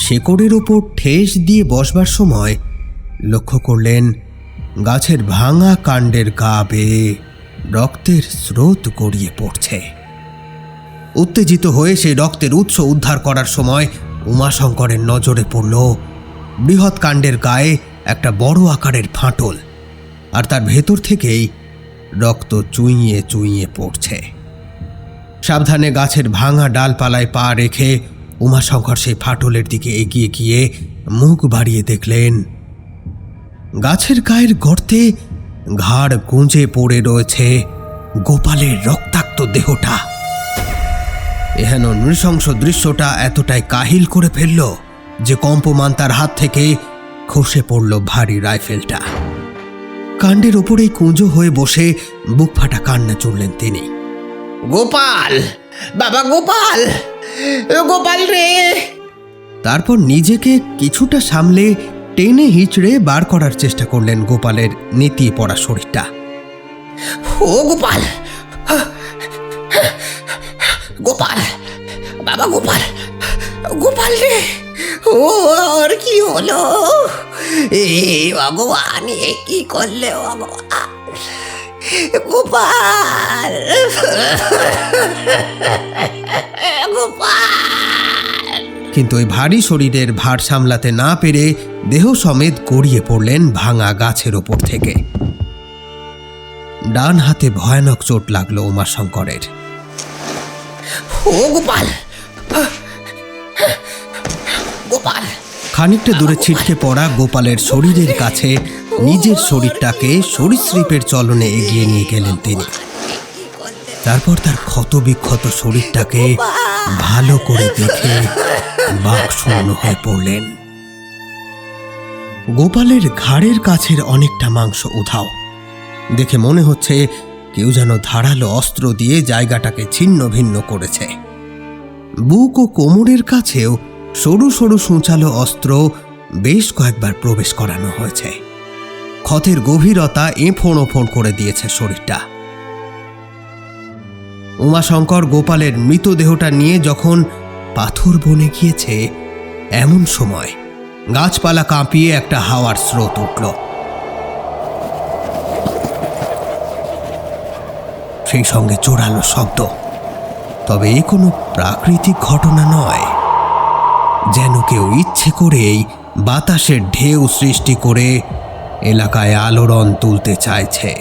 S2: শেকড়ের ওপর ঠেস দিয়ে বসবার সময় লক্ষ্য করলেন গাছের ভাঙা কাণ্ডের গা বেয়ে রক্তের স্রোত গড়িয়ে পড়ছে। উত্তেজিত হয়ে সেই রক্তের উৎস উদ্ধার করার সময় উমাশঙ্করের নজরে পড়ল বৃহৎ কাণ্ডের গায়ে একটা বড় আকারের ফাটল, আর তার ভেতর থেকেই রক্ত চুইয়ে চুইয়ে পড়ছে। সাবধানে গাছের ভাঙা ডালপালায় পা রেখে উমাশঙ্কর সেই ফাটলের দিকে এগিয়ে গিয়ে মুখ বাড়িয়ে দেখলেন গাছের গায়ের গর্তে ঘাড় গুঁজে পড়ে রয়েছে গোপালের রক্তাক্ত দেহটা। এহেন নৃশংস দৃশ্যটা এতটাই কাহিল করে ফেলল যে কম্পমান তার হাত থেকে খসে পড়ল ভারী রাইফেলটা। কাণ্ডের ওপরেই কুঁজো হয়ে বসে বুক ফাটা কান্না চড়লেন তিনি।
S6: গোপাল! বাবা গোপাল! গোপাল রে!
S2: তারপর নিজেকে কিছুটা সামলে টেনে হিচড়ে বার করার চেষ্টা করলেন গোপালের নেতিয়ে পড়া শরীরটা।
S6: ও গোপাল! গোপাল! বাবা গোপাল! গোপাল রে! ও আর কি হলো? এ ভগবান, এ কি করলে ভগবান? গোপাল! গোপাল!
S2: কিন্তু ওই ভারী শরীরের ভার সামলাতে না পেরে দেহ সমেত গড়িয়ে পড়লেন ভাঙা গাছের ওপর থেকে। ডান হাতে ভয়ানক চোট লাগলো উমাশঙ্করের।
S6: ও গোপাল! গোপাল!
S2: খানিকটা দূরে ছিটকে পড়া গোপালের শরীরের কাছে নিজের শরীরটাকে সরীসৃপের চলনে এগিয়ে নিয়ে গেলেন তিনি। তারপর তার ক্ষতবিক্ষত শরীরটাকে ভালো করে দেখে বাকশূন্য হয়ে পড়লেন। গোপালের ঘাড়ের কাছের অনেকটা মাংস উধাও, দেখে মনে হচ্ছে কেউ যেন ধারালো অস্ত্র দিয়ে জায়গাটাকে ছিন্ন ভিন্ন করেছে। বুক ও কোমরের কাছেও সরু সরু সূচালো অস্ত্র বেশ কয়েকবার প্রবেশ করানো হয়েছে। ক্ষতের গভীরতা এঁফোড় ওফোড় করে দিয়েছে শরীরটা। উমাশঙ্কর গোপালের মৃতদেহটা নিয়ে যখন পাথর বনে গিয়েছে, এমন সময় গাছপালা কাঁপিয়ে একটা হাওয়ার স্রোত উঠল। সেই সঙ্গে জোরালো শব্দ। তবে এ কোনো প্রাকৃতিক ঘটনা নয়, যেন কেউ ইচ্ছে করেই বাতাসের ঢেউ সৃষ্টি করে এলাকায় আলোড়ন তুলতে চাইছে।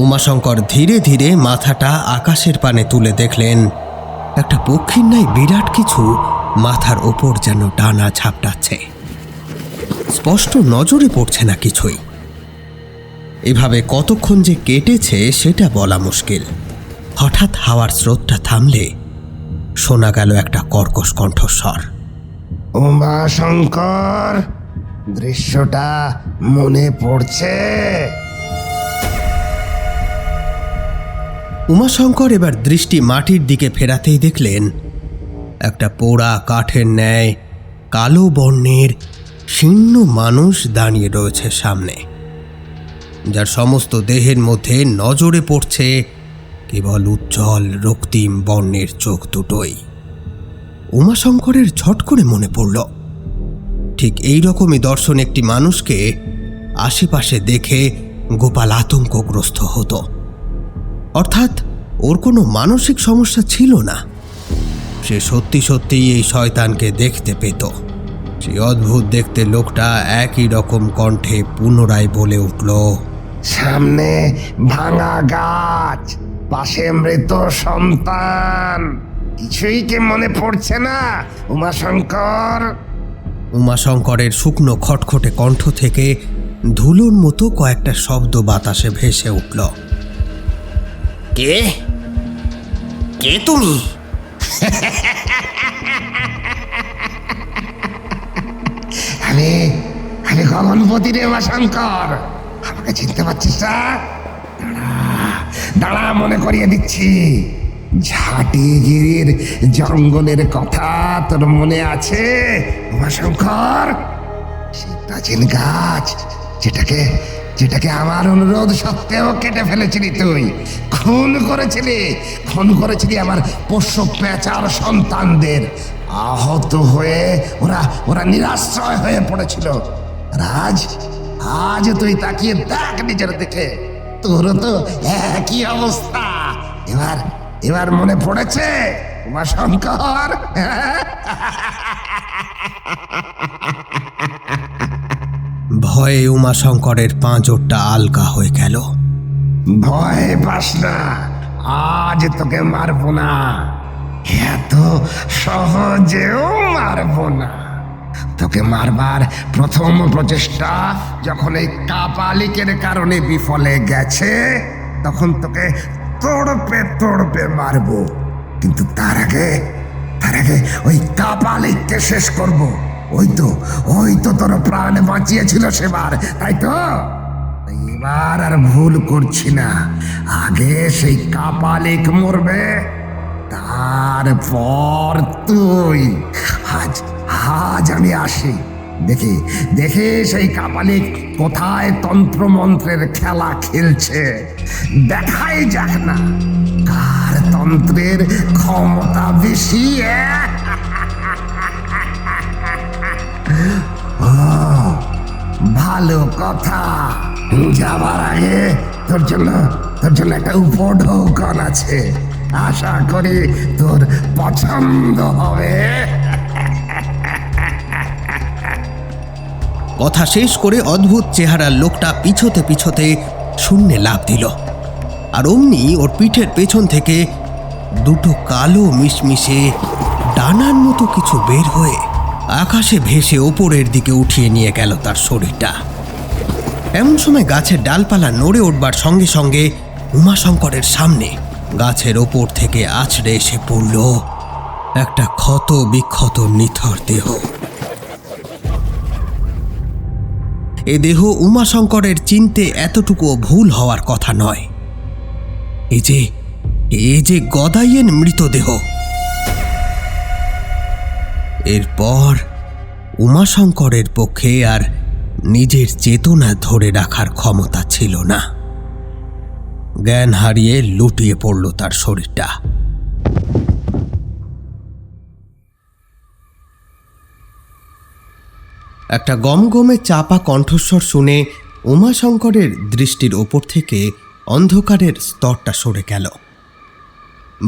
S2: উমাশঙ্কর ধীরে ধীরে মাথাটা আকাশের পানে তুলে দেখলেন একটা পক্ষীর ন্যায় বিরাট কিছু মাথার ওপর যেন ডানা ঝাপটাচ্ছে। স্পষ্ট নজরে পড়ছে না কিছুই। এভাবে কতক্ষণ যে কেটেছে সেটা বলা মুশকিল। হঠাৎ হাওয়ার স্রোতটা থামলে শোনা গেল একটা কর্কশ কণ্ঠস্বর।
S7: উমাশঙ্কর, দৃশ্যটা মনে পড়ছে?
S2: উমাশঙ্কর এবার দৃষ্টি মাটির দিকে ফেরাতেই দেখলেন একটা পোড়া কাঠের ন্যায় কালো বর্ণের শীর্ণ মানুষ দাঁড়িয়ে রয়েছে সামনে, যার সমস্ত দেহের মধ্যে নজরে পড়ছে কেবল উজ্জ্বল রক্তিম বর্ণের চোখ দুটোই। উমাশঙ্করের ঝট করে মনে পড়ল ঠিক এই রকমই দর্শন একটি মানুষকে আশেপাশে দেখে গোপাল আতঙ্কগ্রস্ত হতো। অর্থাৎ ওর কোনো মানসিক সমস্যা ছিল না, সে সত্যি সত্যিই এই শয়তানকে দেখতে পেত। সেই অদ্ভুত দেখতে লোকটা একই রকম কণ্ঠে পুনরায় বলে উঠল,
S7: সামনে ভাঙা গাছ, পাশে মৃত সন্তান, কিছুই কি মনে পড়ছে না উমাশঙ্কর?
S2: উমাশঙ্করের শুকনো খটখটে কণ্ঠ থেকে ধুলোর মতো কয়েকটা শব্দ বাতাসে ভেসে উঠল।
S6: কে কে তুমি?
S9: আমি আমি গগনপতি রে শঙ্কর, আমাকে চিনতে পারছিস না? দাঁড়া মনে করিয়ে দিচ্ছি। ঝাটিগিরির জঙ্গলের কথা তোর মনে আছে উমাশঙ্কর? সেই প্রাচীন গাছ যেটাকে যেটাকে আমার অনুরোধ সত্ত্বেও কেটে ফেলেছিলি তুই, খুন করেছিলি আমার পোষ্য পেঁচার সন্তানদের। আহত হয়ে ওরা ওরা নিরাশ্রয় হয়ে পড়েছিল। আজ তুই তাকিয়ে দেখ নিজের দিকে, তোরও তো একই অবস্থা। এবার মনে পড়েছে উমাশঙ্কর?
S2: ভয়ে উমাশঙ্করের পাঁজরটা আলগা হয়ে গেল।
S9: ভয় পাস না, আজ তোকে মারবো না, এত সহজেও মারবো না। তোকে মারবার প্রথম প্রচেষ্টা যখন এই কাপালিকের কারণে বিফলে গেছে, তখন তোকে তোড়পে মারবো। কিন্তু তার আগে ওই কাপালিককে শেষ করব। ওই তো তোর প্রাণ বাঁচিয়েছিল সেবার, তাই তো? এবার আর ভুল করছি না, আগে সেই কাপালিক মরবে, তারপর তুই। আজ আমি আসি, দেখি সেই কাপালিক কোথায় তন্ত্রমন্ত্রের খেলা খেলছে। দেখাই যাক না কার তন্ত্রের ক্ষমতা বেশি। ও ভালো কথা, যাবার আগে তোর জন্য একটা উপঢৌকন আছে, আশা করি তোর পছন্দ হবে।
S2: কথা শেষ করে অদ্ভুত চেহারার লোকটা পিছোতে শূন্যে লাফ দিল, আর অমনি ওর পিঠের পেছন থেকে দুটো কালো মিশমিশে ডানার মতো কিছু বের হয়ে আকাশে ভেসে ওপরের দিকে উঠিয়ে নিয়ে গেল তার শরীরটা। এমন সময় গাছের ডালপালা নড়ে উঠবার সঙ্গে সঙ্গে উমাশঙ্করের সামনে গাছের ওপর থেকে আছড়ে এসে পড়ল একটা ক্ষত বিক্ষত নিথর দেহ। এ দেহ উমাশঙ্করের চিনতে এতটুকুও ভুল হওয়ার কথা নয়। এ যে গদাইয়ের মৃতদেহ। এরপর উমাশঙ্করের পক্ষে আর নিজের চেতনা ধরে রাখার ক্ষমতা ছিল না। জ্ঞান হারিয়ে লুটিয়ে পড়ল তার শরীরটা। একটা গমগমে চাপা কণ্ঠস্বর শুনে উমাশঙ্করের দৃষ্টির ওপর থেকে অন্ধকারের স্তরটা সরে গেল।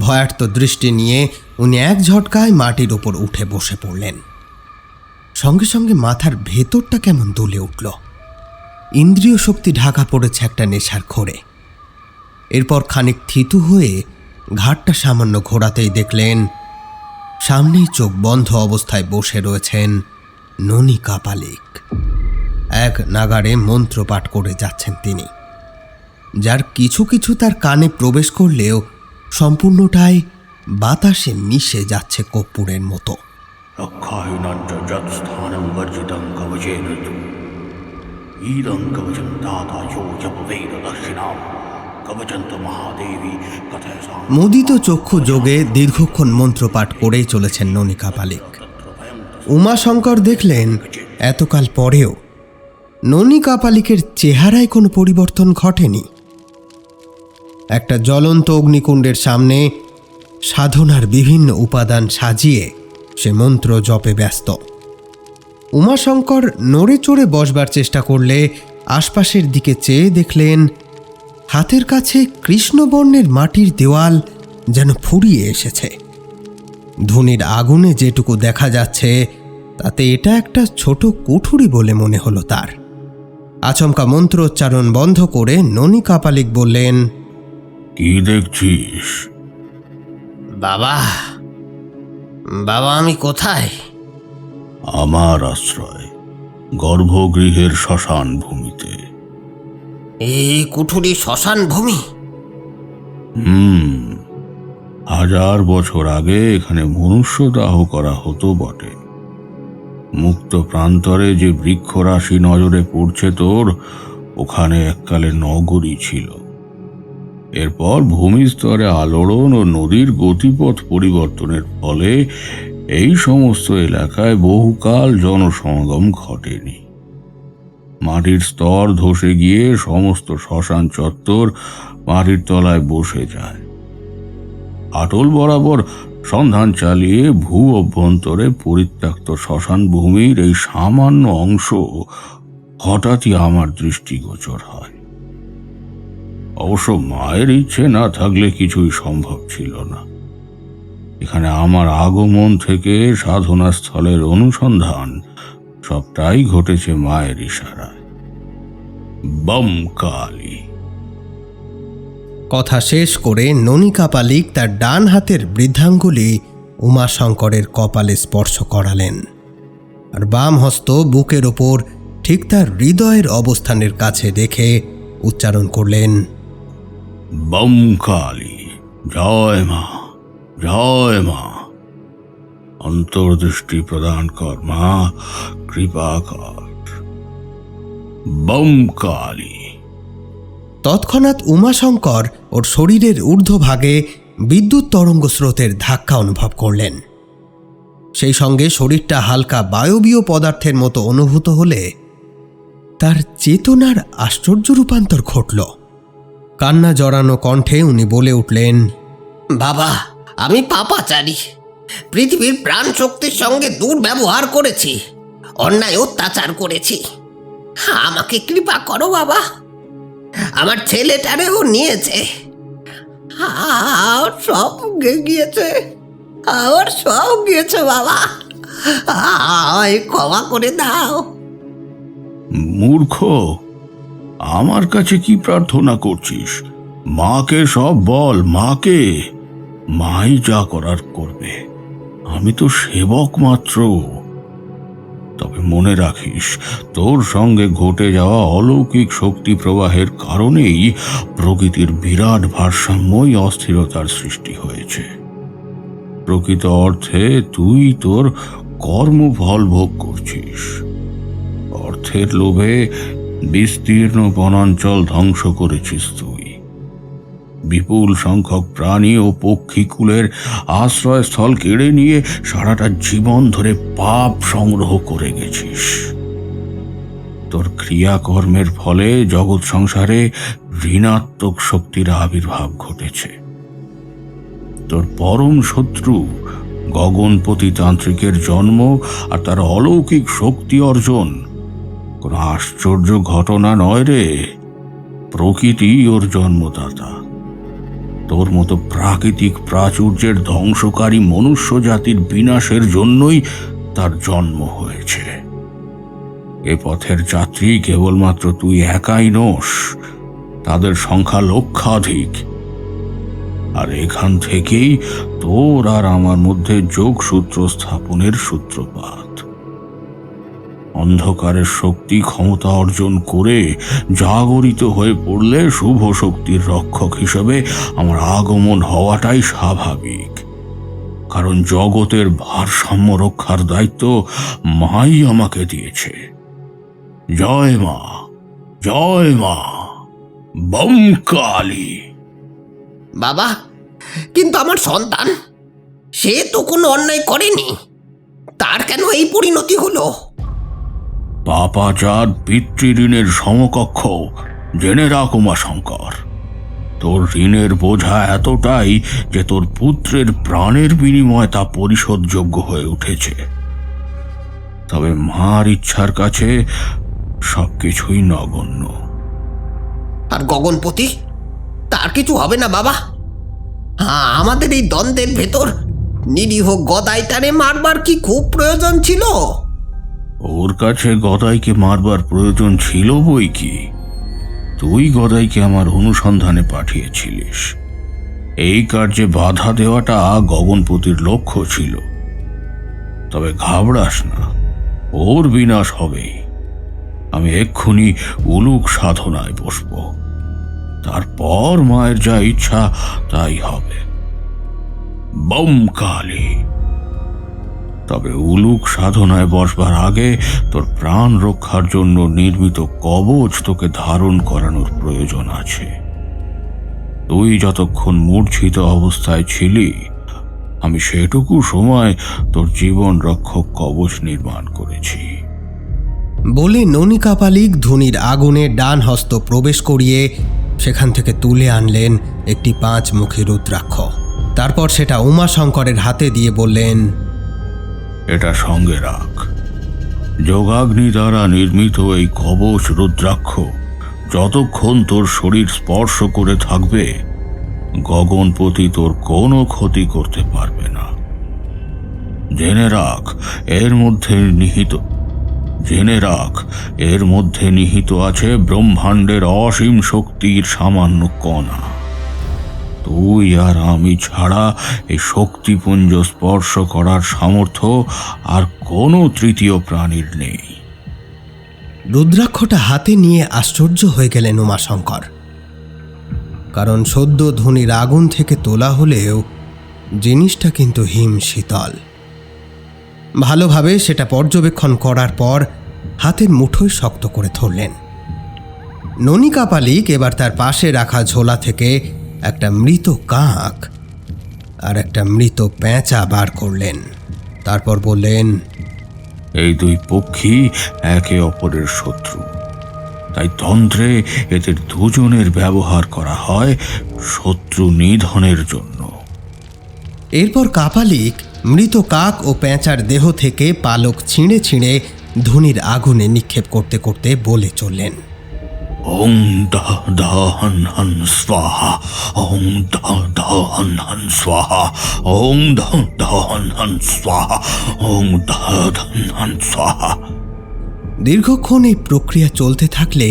S2: ভয়ার্ত দৃষ্টি নিয়ে উনি এক ঝটকায় মাটির ওপর উঠে বসে পড়লেন। সঙ্গে সঙ্গে মাথার ভেতরটা কেমন দুলে উঠল। ইন্দ্রিয় শক্তি ঢাকা পড়েছে একটা নেশার ঘোরে। এরপর খানিক থিতু হয়ে ঘাটটা সামান্য ঘোরাতেই দেখলেন সামনেই চোখ বন্ধ অবস্থায় বসে রয়েছেন ননী কাপালিক। এক নাগাড়ে মন্ত্রপাঠ করে যাচ্ছেন তিনি, যার কিছু কিছু তার কানে প্রবেশ করলেও সম্পূর্ণটাই বাতাসে মিশে যাচ্ছে কর্পূরের মতো।
S1: রক্ষায়ুনাঞ্চ যৎস্থানং বর্জিতং কবচেন তু ঈদং কবচং দাতা যো জপবেদ দর্শিনাম কবচন্ত মহাদেবী কথায়।
S2: মুদিত চক্ষু যোগে দীর্ঘক্ষণ মন্ত্রপাঠ করেই চলেছেন ননী কাপালিক। উমাশঙ্কর দেখলেন এতকাল পরেও ননী কাপালিকের চেহারায় কোনো পরিবর্তন ঘটেনি। একটা জ্বলন্ত অগ্নিকুণ্ডের সামনে সাধনার বিভিন্ন উপাদান সাজিয়ে সে মন্ত্র জপে ব্যস্ত। উমাশঙ্কর নড়ে চড়ে বসবার চেষ্টা করলে আশপাশের দিকে চেয়ে দেখলেন হাতের কাছে কৃষ্ণবর্ণের মাটির দেওয়াল যেন ফুরিয়ে এসেছে। ধুনির আগুনে যেটুকু দেখা যাচ্ছে তাতে এটা একটা ছোট কুঠুরি বলে মনে হলো তার। আচমকা মন্ত্রোচ্চারণ বন্ধ করে ননী কাপালিক বললেন,
S1: কি দেখছিস?
S6: বাবা আমি কোথায়?
S1: আমার আশ্রয় গর্ভগৃহের শ্মশান ভূমিতে।
S6: এই কুঠুরি শ্মশান ভূমি?
S1: 1000 বছর আগে এখানে মনুষ্য দাহ করা হতো বটে। মুক্ত প্রান্তরে যে বৃক্ষরাশি নজরে পড়ছে তোর, ওখানে এককালে নগরী ছিল। এরপর ভূমিস্তরে আলোড়ন ও নদীর গতিপথ পরিবর্তনের ফলে এই সমস্ত এলাকায় বহুকাল জনসমাগম ঘটেনি। মাটির স্তর ধসে গিয়ে সমস্ত শ্মশান চত্বর মাটির তলায় বসে যায়। আটল বরাবর সন্ধান চালিয়ে ভূ অভ্যন্তরে পরিত্যক্ত শ্মশান ভূমির এই সামান্য অংশ হঠাৎই আমার দৃষ্টিগোচর হয়। অবশ্য মায়ের ইচ্ছে না থাকলে কিছুই সম্ভব ছিল না। এখানে আমার আগমন থেকে সাধনা স্থলের অনুসন্ধান সবটাই ঘটেছে মায়ের ইশারায়। বম কালী।
S2: কথা শেষ করে ননিকা পালিক তার ডান হাতের বৃদ্ধাঙ্গুলি উমাশঙ্করের কপালে স্পর্শ করালেন, আর বাম হস্ত বুকের ওপর ঠিক তার হৃদয়ের অবস্থানের কাছে রেখে উচ্চারণ করলেন,
S1: বম কালী, জয় মা, জয় মা। অন্তর্দৃষ্টি প্রদান কর মা, কৃপা কর। বম কালী।
S2: তৎক্ষণাৎ উমাশঙ্কর ওর শরীরের ঊর্ধ্বভাগে বিদ্যুৎ তরঙ্গ স্রোতের ধাক্কা অনুভব করলেন। সেই সঙ্গে শরীরটা হালকা বায়বীয় পদার্থের মতো অনুভূত হলে তার চেতনার আশ্চর্য রূপান্তর ঘটল। কান্না জড়ানো কণ্ঠে উনি বলে উঠলেন,
S6: বাবা, আমি পাপাচারী। পৃথিবীর প্রাণ শক্তির সঙ্গে দুর্ব্যবহার করেছি, অন্যায় অত্যাচার করেছি। আমাকে কৃপা করো বাবা। আমার ছেলেটারেও নিয়েছে, আর সব গিয়েছে, আমার সব গিয়েছে বাবা, ক্ষমা করে দাও।
S1: মূর্খ, আমার কাছে কি প্রার্থনা করছিস? মাকে সব বল, মাকে। মাই যা করার করবে, আমি তো সেবক মাত্র। তবে মনে রাখিস, তোর সঙ্গে ঘটে যাওয়া অলৌকিক শক্তি প্রবাহের কারণেই প্রকৃতির বিরাট ভারসাম্যই অস্থিরতার সৃষ্টি হয়েছে। প্রকৃত অর্থে তুই তোর কর্মফল ভোগ করছিস। অর্থের লোভে বিস্তীর্ণ বনাঞ্চল ধ্বংস করেছিস তুই। বিপুল সংখ্যক প্রাণী ও পক্ষীকুলের আশ্রয়স্থল কেড়ে নিয়ে সারাটা জীবন ধরে পাপ সংগ্রহ করে গেছিস। তোর ক্রিয়াকর্মের ফলে জগৎ সংসারে ঋণাত্মক শক্তির আবির্ভাব ঘটেছে। তোর পরম শত্রু গগনপতি তান্ত্রিকের জন্ম আর তার অলৌকিক শক্তি অর্জন কোনো আশ্চর্য ঘটনা নয় রে। প্রকৃতি ওর জন্মদাতা। তোর মতো প্রাকৃতিক প্রাচুর্যের ধ্বংসকারী মনুষ্য জাতির বিনাশের জন্যই তার জন্ম হয়েছে। এ পথের যাত্রী কেবলমাত্র তুই একাই নোস, তাদের সংখ্যা লক্ষাধিক। আর এখান থেকেই তোর আর আমার মধ্যে যোগসূত্র স্থাপনের সূত্রপাত। অন্ধকারের শক্তি ক্ষমতা অর্জন করে জাগরিত হয়ে পড়লে শুভ শক্তির রক্ষক হিসেবে আমার আগমন হওয়াটাই স্বাভাবিক। কারণ জগতের ভারসাম্য রক্ষার দায়িত্ব মাই আমাকে দিয়েছে। জয় মা, জয় মা, বম কালী।
S6: বাবা, কিন্তু আমার সন্তান, সে তো কোনো অন্যায় করেনি, তার কেন এই পরিণতি হলো?
S1: পাপাচার পিতৃঋণের সমকক্ষ, জেনে রাখ উমাশঙ্কর। তোর ঋণের বোঝা এতটাই যে তোর পুত্রের প্রাণের বিনিময়ে তা পরিশোধযোগ্য হয়ে উঠেছে। তবে মার ইচ্ছার কাছে সবকিছুই নগণ্য।
S6: আর গগনপতি, তার কিছু হবে না বাবা। আমাদের এই দ্বন্দ্বের ভেতর নিরীহ গদাইটারে মারবার কি খুব প্রয়োজন ছিল?
S1: ওর কাছে গদাইকে মারবার প্রয়োজন ছিল বই কি। তুই গদাইকে আমার অনুসন্ধানে পাঠিয়েছিলিস। এই কার্যে বাধা দেওয়াটা গগনপতির লক্ষ্য ছিল। তবে ঘাবড়াস না, ওর বিনাশ হবেই। আমি এক্ষুনি উলুক সাধনায় বসব। তারপর মায়ের যা ইচ্ছা তাই হবে। বম কালী। তবে উলুক সাধনায় বসবার আগে তোর প্রাণ রক্ষার জন্য নির্মিত কবচ তোকে ধারণ করানোর প্রয়োজন আছে। তুই যতক্ষণ মূর্ছিত অবস্থায় ছিলি, আমি সেটুকু সময় তোর জীবন রক্ষক কবচ নির্মাণ করেছি।
S2: বলে ননী কাপালিক ধুনির আগুনে ডান হস্ত প্রবেশ করিয়ে সেখান থেকে তুলে আনলেন একটি 5 মুখী রুদ্রাক্ষ। তারপর সেটা উমাশঙ্করের হাতে দিয়ে বললেন,
S1: এটা সঙ্গে রাখ। যোগাগ্নি দ্বারা নির্মিত এই কবচ রুদ্রাক্ষ যতক্ষণ তোর শরীর স্পর্শ করে থাকবে, গগনপতি তোর কোনো ক্ষতি করতে পারবে না। জেনে রাখ এর মধ্যে নিহিত আছে ব্রহ্মাণ্ডের অসীম শক্তির সামান্য কণা। তুই আর আমি ছাড়া এই শক্তিপুঞ্জ স্পর্শ করার সামর্থ্য আর কোনো তৃতীয় প্রাণীর নেই।
S2: রুদ্রাক্ষটা হাতে নিয়ে আশ্চর্য হয়ে গেলেন উমাশঙ্কর। কারণ সদ্য ধুনির আগুন থেকে তোলা হলেও জিনিসটা কিন্তু হিম শীতল। ভালোভাবে সেটা পর্যবেক্ষণ করার পর হাতের মুঠোয় শক্ত করে ধরলেন। ননী কাপালিক এবার তার পাশে রাখা ঝোলা থেকে একটা মৃত কাক আর একটা মৃত পেঁচা বার করলেন। তারপর বললেন,
S1: এই দুই পক্ষী একে অপরের শত্রু, তাই তন্ত্রে এদের দুজনের ব্যবহার করা হয় শত্রু নিধনের জন্য।
S2: এরপর কাপালিক মৃত কাক ও পেঁচার দেহ থেকে পালক ছিঁড়ে ছিঁড়ে ধুনির আগুনে নিক্ষেপ করতে করতে বলে চললেন,
S1: ওং দহ দহ হন হন স্বাহা, ওং দহ দহ হন হন স্বাহা, ওং দহ দহ হন হন স্বাহা, ওং দহ হন হন স্বাহা।
S2: দীর্ঘক্ষণ এই প্রক্রিয়া চলতে থাকলে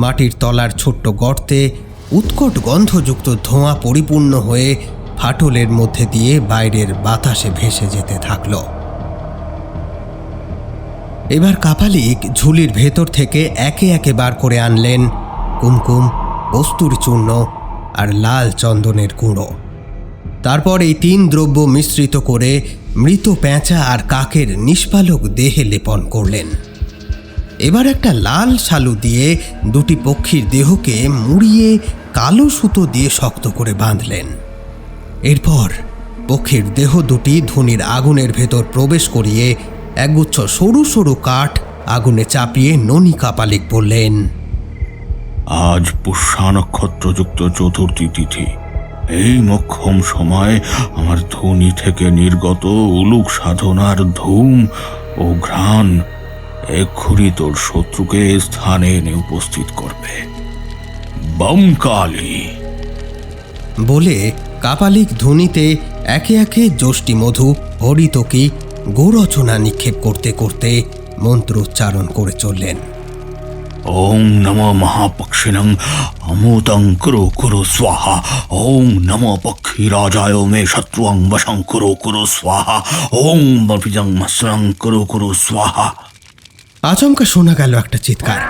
S2: মাটির তলার ছোট্ট গর্তে উৎকট গন্ধযুক্ত ধোঁয়া পরিপূর্ণ হয়ে ফাটলের মধ্যে দিয়ে বাইরের বাতাসে ভেসে যেতে থাকল। এবার কাপালিক ঝুলির ভেতর থেকে একে একে বার করে আনলেন কুমকুম, কস্তুরী চূর্ণ আর লাল চন্দনের গুঁড়ো। তারপর এই 3 দ্রব্য মিশ্রিত করে মৃত পেঁচা আর কাকের নিষ্পালক দেহে লেপন করলেন। এবার একটা লাল শালু দিয়ে দুটি পক্ষীর দেহকে মুড়িয়ে কালো সুতো দিয়ে শক্ত করে বাঁধলেন। এরপর পক্ষীর দেহ দুটি ধুনির আগুনের ভেতর প্রবেশ করিয়ে একগুচ্ছ সরু সরু কাঠ আগুনে চাপিয়ে ননী কাপালিক বললেন,
S1: আজ পুষ্যা নক্ষত্রযুক্ত চতুর্থী তিথি। এই মোক্ষম সময় আমার ধ্বনি থেকে নির্গত উলুক সাধনার ধূম ও ঘ্রাণ এক্ষুনি তোর শত্রুকে স্থানে এনে উপস্থিত করবে। বম কালী।
S2: বলে কাপালিক ধ্বনিতে একে একে যষ্টি মধু, হরিতকি, গোরচনা নিক্ষেপ করতে করতে মন্ত্র উচ্চারণ করে চললেন।
S1: ওং নমো মহাপক্ষিণং অমূতং কুরু কুরু স্বাহা, ওং নমো পক্ষী রাজায় মে শত্রুং বশং কুরু কুরু স্বাহা, ওং বপিজং মৎস্যং কুরু কুরু স্বাহা।
S2: আচমকা শোনা গেল একটা চিৎকার।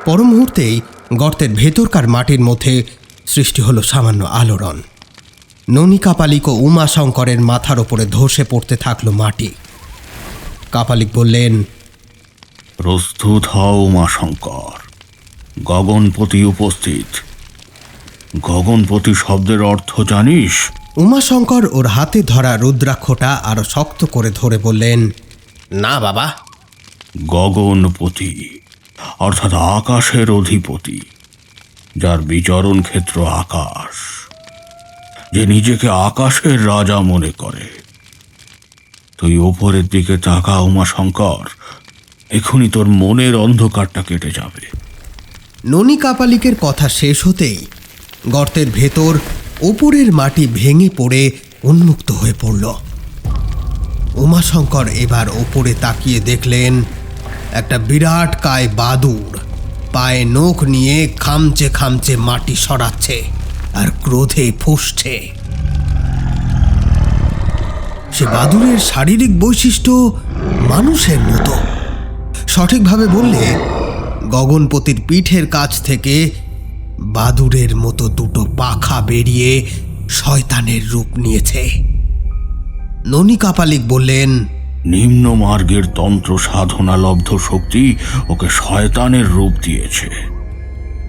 S2: পর মুহূর্তেই গর্তের ভেতরকার মাটির মধ্যে সৃষ্টি হলো সামান্য আলোড়ন। ননী কাপালিক ও উমাশঙ্করের মাথার ওপরে ধসে পড়তে থাকলো মাটি। কাপালিক বললেন,
S1: প্রস্তুত হও উমাশঙ্কর, গগনপতি উপস্থিত। গগনপতি শব্দের অর্থ জানিস?
S2: উমাশঙ্কর ওর হাতে ধরা রুদ্রাক্ষটা আরো শক্ত করে ধরে বললেন,
S6: না বাবা।
S1: গগনপতি অর্থাৎ আকাশের অধিপতি, যার বিচরণ ক্ষেত্র আকাশ, যে নিজেকে আকাশের রাজা মনে করে। তুই ওপরের দিকে তাকা উমাশঙ্কর, এখনই তোর মনের অন্ধকারটা কেটে যাবে।
S2: ননী কাপালিকের কথা শেষ হতেই গর্তের ভেতর ওপরের মাটি ভেঙে পড়ে উন্মুক্ত হয়ে পড়ল। উমাশঙ্কর এবার ওপরে তাকিয়ে দেখলেন একটা বিরাট কায় বাদুড় পায়ে নখ নিয়ে খামচে খামচে মাটি সরাচ্ছে আর ক্রোধে ফুঁসছে। সে বাদুড়ের শারীরিক বৈশিষ্ট্য মানুষের মতো। সঠিকভাবে বললে গগনপতির পিঠের কাছ থেকে বাদুড়ের মতো দুটো পাখা বেরিয়ে শয়তানের রূপ নিয়েছে। ননী কাপালিক বললেন,
S1: নিম্ন মার্গের তন্ত্র সাধনা লব্ধ শক্তি ওকে শয়তানের রূপ দিয়েছে।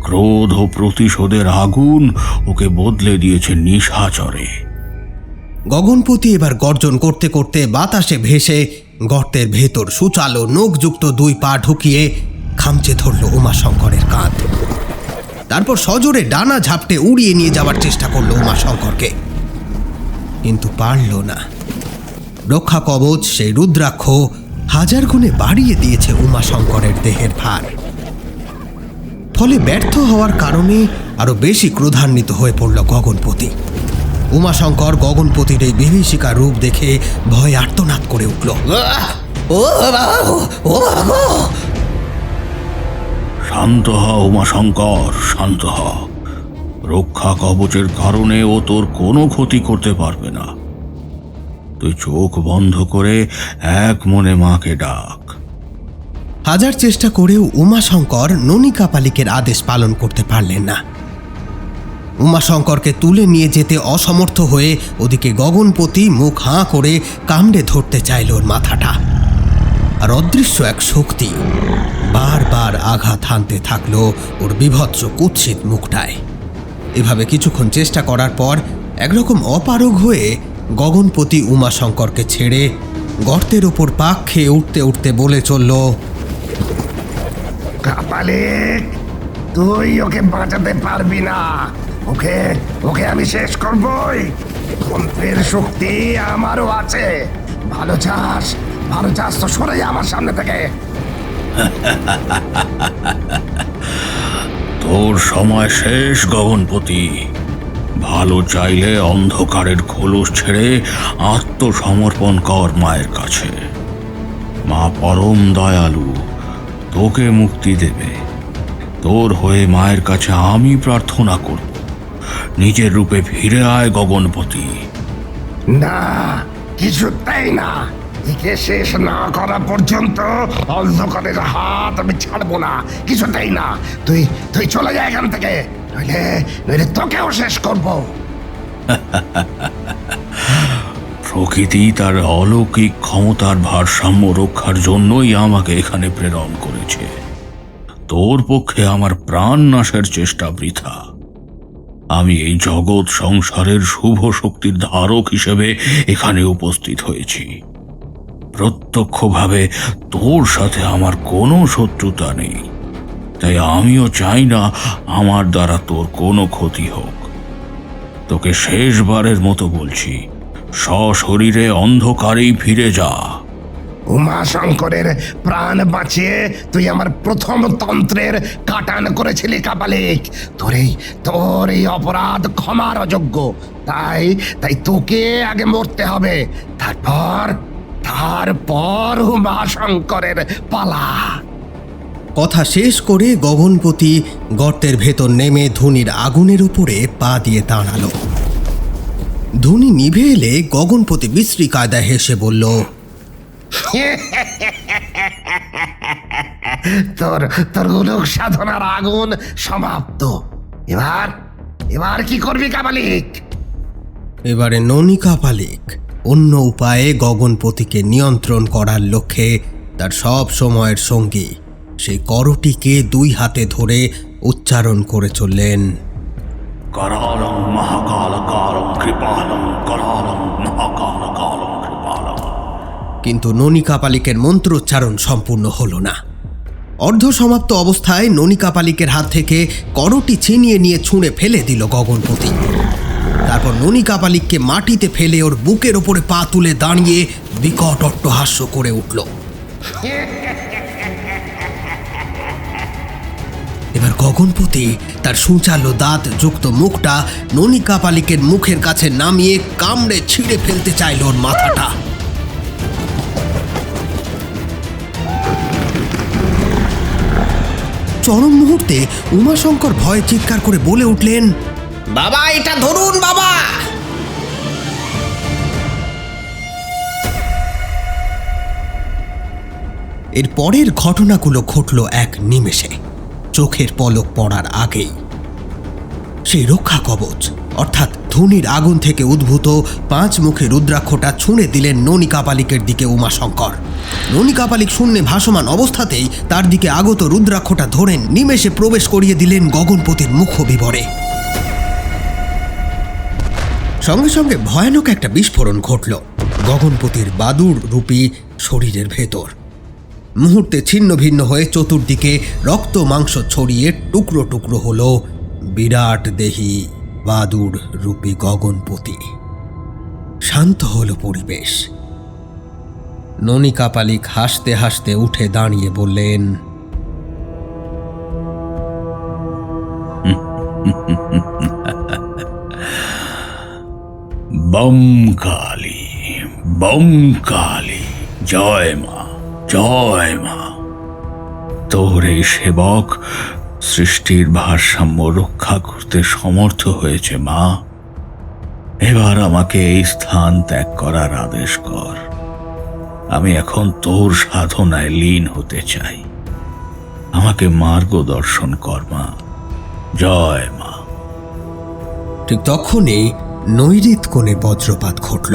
S1: ক্রোধ ও প্রতিশোধের আগুন ওকে বদলে দিয়েছে নিশাচরে।
S2: গগনপতি এবার গর্জন করতে করতে বাতাসে ভেসে গর্তের ভেতর সুচালো নখযুক্ত দুই পা ঢুকিয়ে খামচে ধরল উমাশঙ্করের কাঁধ। তারপর সজোরে ডানা ঝাপটে উড়িয়ে নিয়ে যাওয়ার চেষ্টা করলো উমাশঙ্করকে, কিন্তু পারল না। রক্ষা কবচ সেই রুদ্রাক্ষ হাজার গুণে বাড়িয়ে দিয়েছে উমাশঙ্করের দেহের ভার। ফলে ব্যর্থ হওয়ার কারণে আরো বেশি ক্রোধান্বিত হয়ে পড়ল গগনপতি। উমাশঙ্কর গগনপতির এই বিভীষিকা রূপ দেখে ভয়ে আর্তনাদ করে উঠল।
S1: শান্ত হ উমাশঙ্কর, শান্ত হ। রক্ষা কবচের কারণে ও তোর কোনো ক্ষতি করতে পারবে না। তুই চোখ বন্ধ করে এক মনে মাকে ডাক।
S2: হাজার চেষ্টা করেও উমাশঙ্কর ননী কাপালিকের আদেশ পালন করতে পারলেন না। উমাশঙ্করকে তুলে নিয়ে যেতে অসমর্থ হয়ে ওদিকে গগনপতি মুখ হাঁ করে কামড়ে ধরতে চাইল ওর মাথাটা। আর অদৃশ্য এক শক্তি বারবার আঘাত হানতে থাকলো ওর বিভৎস কুৎসিত মুখটায়। এভাবে কিছুক্ষণ চেষ্টা করার পর একরকম অপারগ হয়ে গগনপতি উমাশঙ্করকে ছেড়ে গর্তের ওপর পাক খেয়ে উঠতে উঠতে বলে চলল,
S9: কাপালিক, তুই ওকে বাঁচাতে পারবি না। ওকে ওকে আমি শেষ করবই। মন্ত্রের শক্তি আমারও আছে। ভালো চাস তো সরে যা আমার সামনে থেকে।
S1: তোর সময় শেষ গগনপতি। ভালো চাইলে অন্ধকারের খোলস ছেড়ে আত্মসমর্পণ কর মায়ের কাছে। মা পরম দয়ালু, তোকে মুক্তি দেবে। তোর হয়ে মায়ের কাছে আমি প্রার্থনা করব, নিজের রূপে ফিরে আয় গগনপতি।
S9: না, কিছুতেই না। একে শেষ না করা পর্যন্ত অন্ধকারের হাত আমি ছাড়বো না, কিছুতেই না। তুই চলে যা এখান থেকে, নইলে তোকেও শেষ করবো।
S1: প্রকৃতি তার অলৌকিক ক্ষমতার ভারসাম্য রক্ষার জন্যই আমাকে এখানে প্রেরণ করেছে। তোর পক্ষে আমার প্রাণ নাশের চেষ্টা বৃথা। আমি এই জগৎ সংসারের শুভ শক্তির ধারক হিসেবে এখানে উপস্থিত হয়েছি। প্রত্যক্ষভাবে তোর সাথে আমার কোনো শত্রুতা নেই, তাই আমিও চাই না আমার দ্বারা তোর কোনো ক্ষতি হোক। তোকে শেষবারের মতো বলছি, সশরীরে অন্ধকারেই ফিরে যা।
S9: উমাশঙ্করের প্রাণ বাঁচিয়ে তুই আমার প্রথম তন্ত্রের কাটান করেছিলি কাপালিক। তোর এই অপরাধ ক্ষমার অযোগ্য। তাই তোকে আগে মরতে হবে, তারপর উমাশঙ্করের পালা।
S2: কথা শেষ করে গগনপতি গর্তের ভেতর নেমে ধুনির আগুনের উপরে পা দিয়ে দাঁড়ালো। ধুনি নিভে এলে গগনপতি বিশ্রী কায়দায় হেসে বলল,
S9: তোর উলুক সাধনার আগুন সমাপ্ত। এবার কি করবি কাপালিক?
S2: এবারে ননী কাপালিক অন্য উপায়ে গগনপতিকে নিয়ন্ত্রণ করার লক্ষ্যে তার সব সময়ের সঙ্গী সেই করটিকে দুই হাতে ধরে উচ্চারণ করে চললেন,
S1: करालं महाकालकालं कृपालं करालं महाकालकालं कृपालं।
S2: কিন্তু ননী কাপালিকের মন্ত্রোচ্চারণ সম্পূর্ণ হলো না। অর্ধ সমাপ্ত অবস্থায় ননী কাপালিকের হাত থেকে করটি ছিনিয়ে নিয়ে ছুঁড়ে ফেলে দিল গগনপতি। তারপর ননী কাপালিককে মাটিতে ফেলে ওর বুকের ওপরে পা তুলে দাঁড়িয়ে বিকট অট্টহাস্য করে উঠল। এবার গগনপতি তার সূচালো দাঁত যুক্ত মুখটা ননী কাপালিকের মুখের কাছে নামিয়ে কামড়ে ছিঁড়ে ফেলতে চাইল ওর মাথাটা। চরম মুহূর্তে উমাশঙ্কর ভয়ে চিৎকার করে বলে উঠলেন,
S6: বাবা, এটা ধরুন বাবা।
S2: এর পরের ঘটনাগুলো ঘটল এক নিমেষে, চোখের পলক পড়ার আগেই। সেই রক্ষা কবচ অর্থাৎ ধুনির আগুন থেকে উদ্ভূত 5 মুখে রুদ্রাক্ষটা ছুঁড়ে দিলেন ননী কাপালিকের দিকে উমাশঙ্কর। ননী কাপালিক শূন্যে ভাসমান অবস্থাতেই তার দিকে আগত রুদ্রাক্ষটা ধরেন নিমেষে প্রবেশ করিয়ে দিলেন গগনপতির মুখ বিবরে। সঙ্গে সঙ্গে ভয়ানক একটা বিস্ফোরণ ঘটল গগনপতির বাদুড় রূপী শরীরের ভেতর। মুহূর্তে ছিন্ন ভিন্ন হয়ে চতুর্দিকে রক্ত মাংস ছড়িয়ে টুকরো টুকরো হলো বিরাট দেহী বাদুড় রূপী গগনপতি। শান্ত হলো পরিবেশ। ননী কাপালিক হাসতে হাসতে উঠে দাঁড়িয়ে বললেন,
S1: বম কালী, বম কালী, জয় মা, জয় মা। তোর এই সেবক সৃষ্টির ভারসাম্য রক্ষা করতে সমর্থ হয়েছে মা। এবার আমাকে এই স্থান ত্যাগ করার আদেশ কর। আমি এখন তোর সাধনায় লীন হতে চাই। আমাকে মার্গদর্শন কর মা, জয় মা।
S2: ঠিক তখনই নৈরিত কোণে বজ্রপাত ঘটল।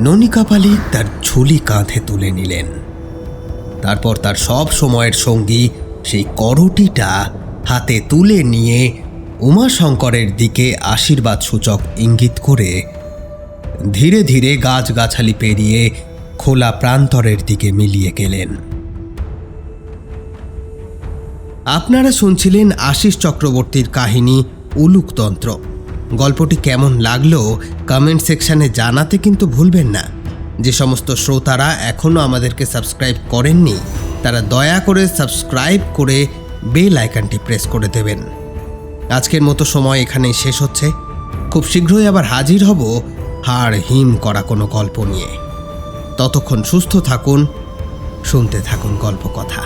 S2: ননী কাপালিক তার ঝুলি কাঁধে তুলে নিলেন। তারপর তার সব সময়ের সঙ্গী সেই করটিটা হাতে তুলে নিয়ে উমাশঙ্করের দিকে আশীর্বাদ সূচক ইঙ্গিত করে ধীরে ধীরে গাছগাছালি পেরিয়ে খোলা প্রান্তরের দিকে মিলিয়ে গেলেন। আপনারা শুনছিলেন আশিস চক্রবর্তীর কাহিনী উলুকতন্ত্র। গল্পটি কেমন লাগলো কমেন্ট সেকশনে জানাতে কিন্তু ভুলবেন না। যে সমস্ত শ্রোতারা এখনও আমাদেরকে সাবস্ক্রাইব করেননি তারা দয়া করে সাবস্ক্রাইব করে বেল আইকনটি প্রেস করে দেবেন। আজকের মতো সময় এখানেই শেষ হচ্ছে। খুব শীঘ্রই আবার হাজির হব হাড় হিম করা কোনো গল্প নিয়ে। ততক্ষণ সুস্থ থাকুন, শুনতে থাকুন গল্প কথা।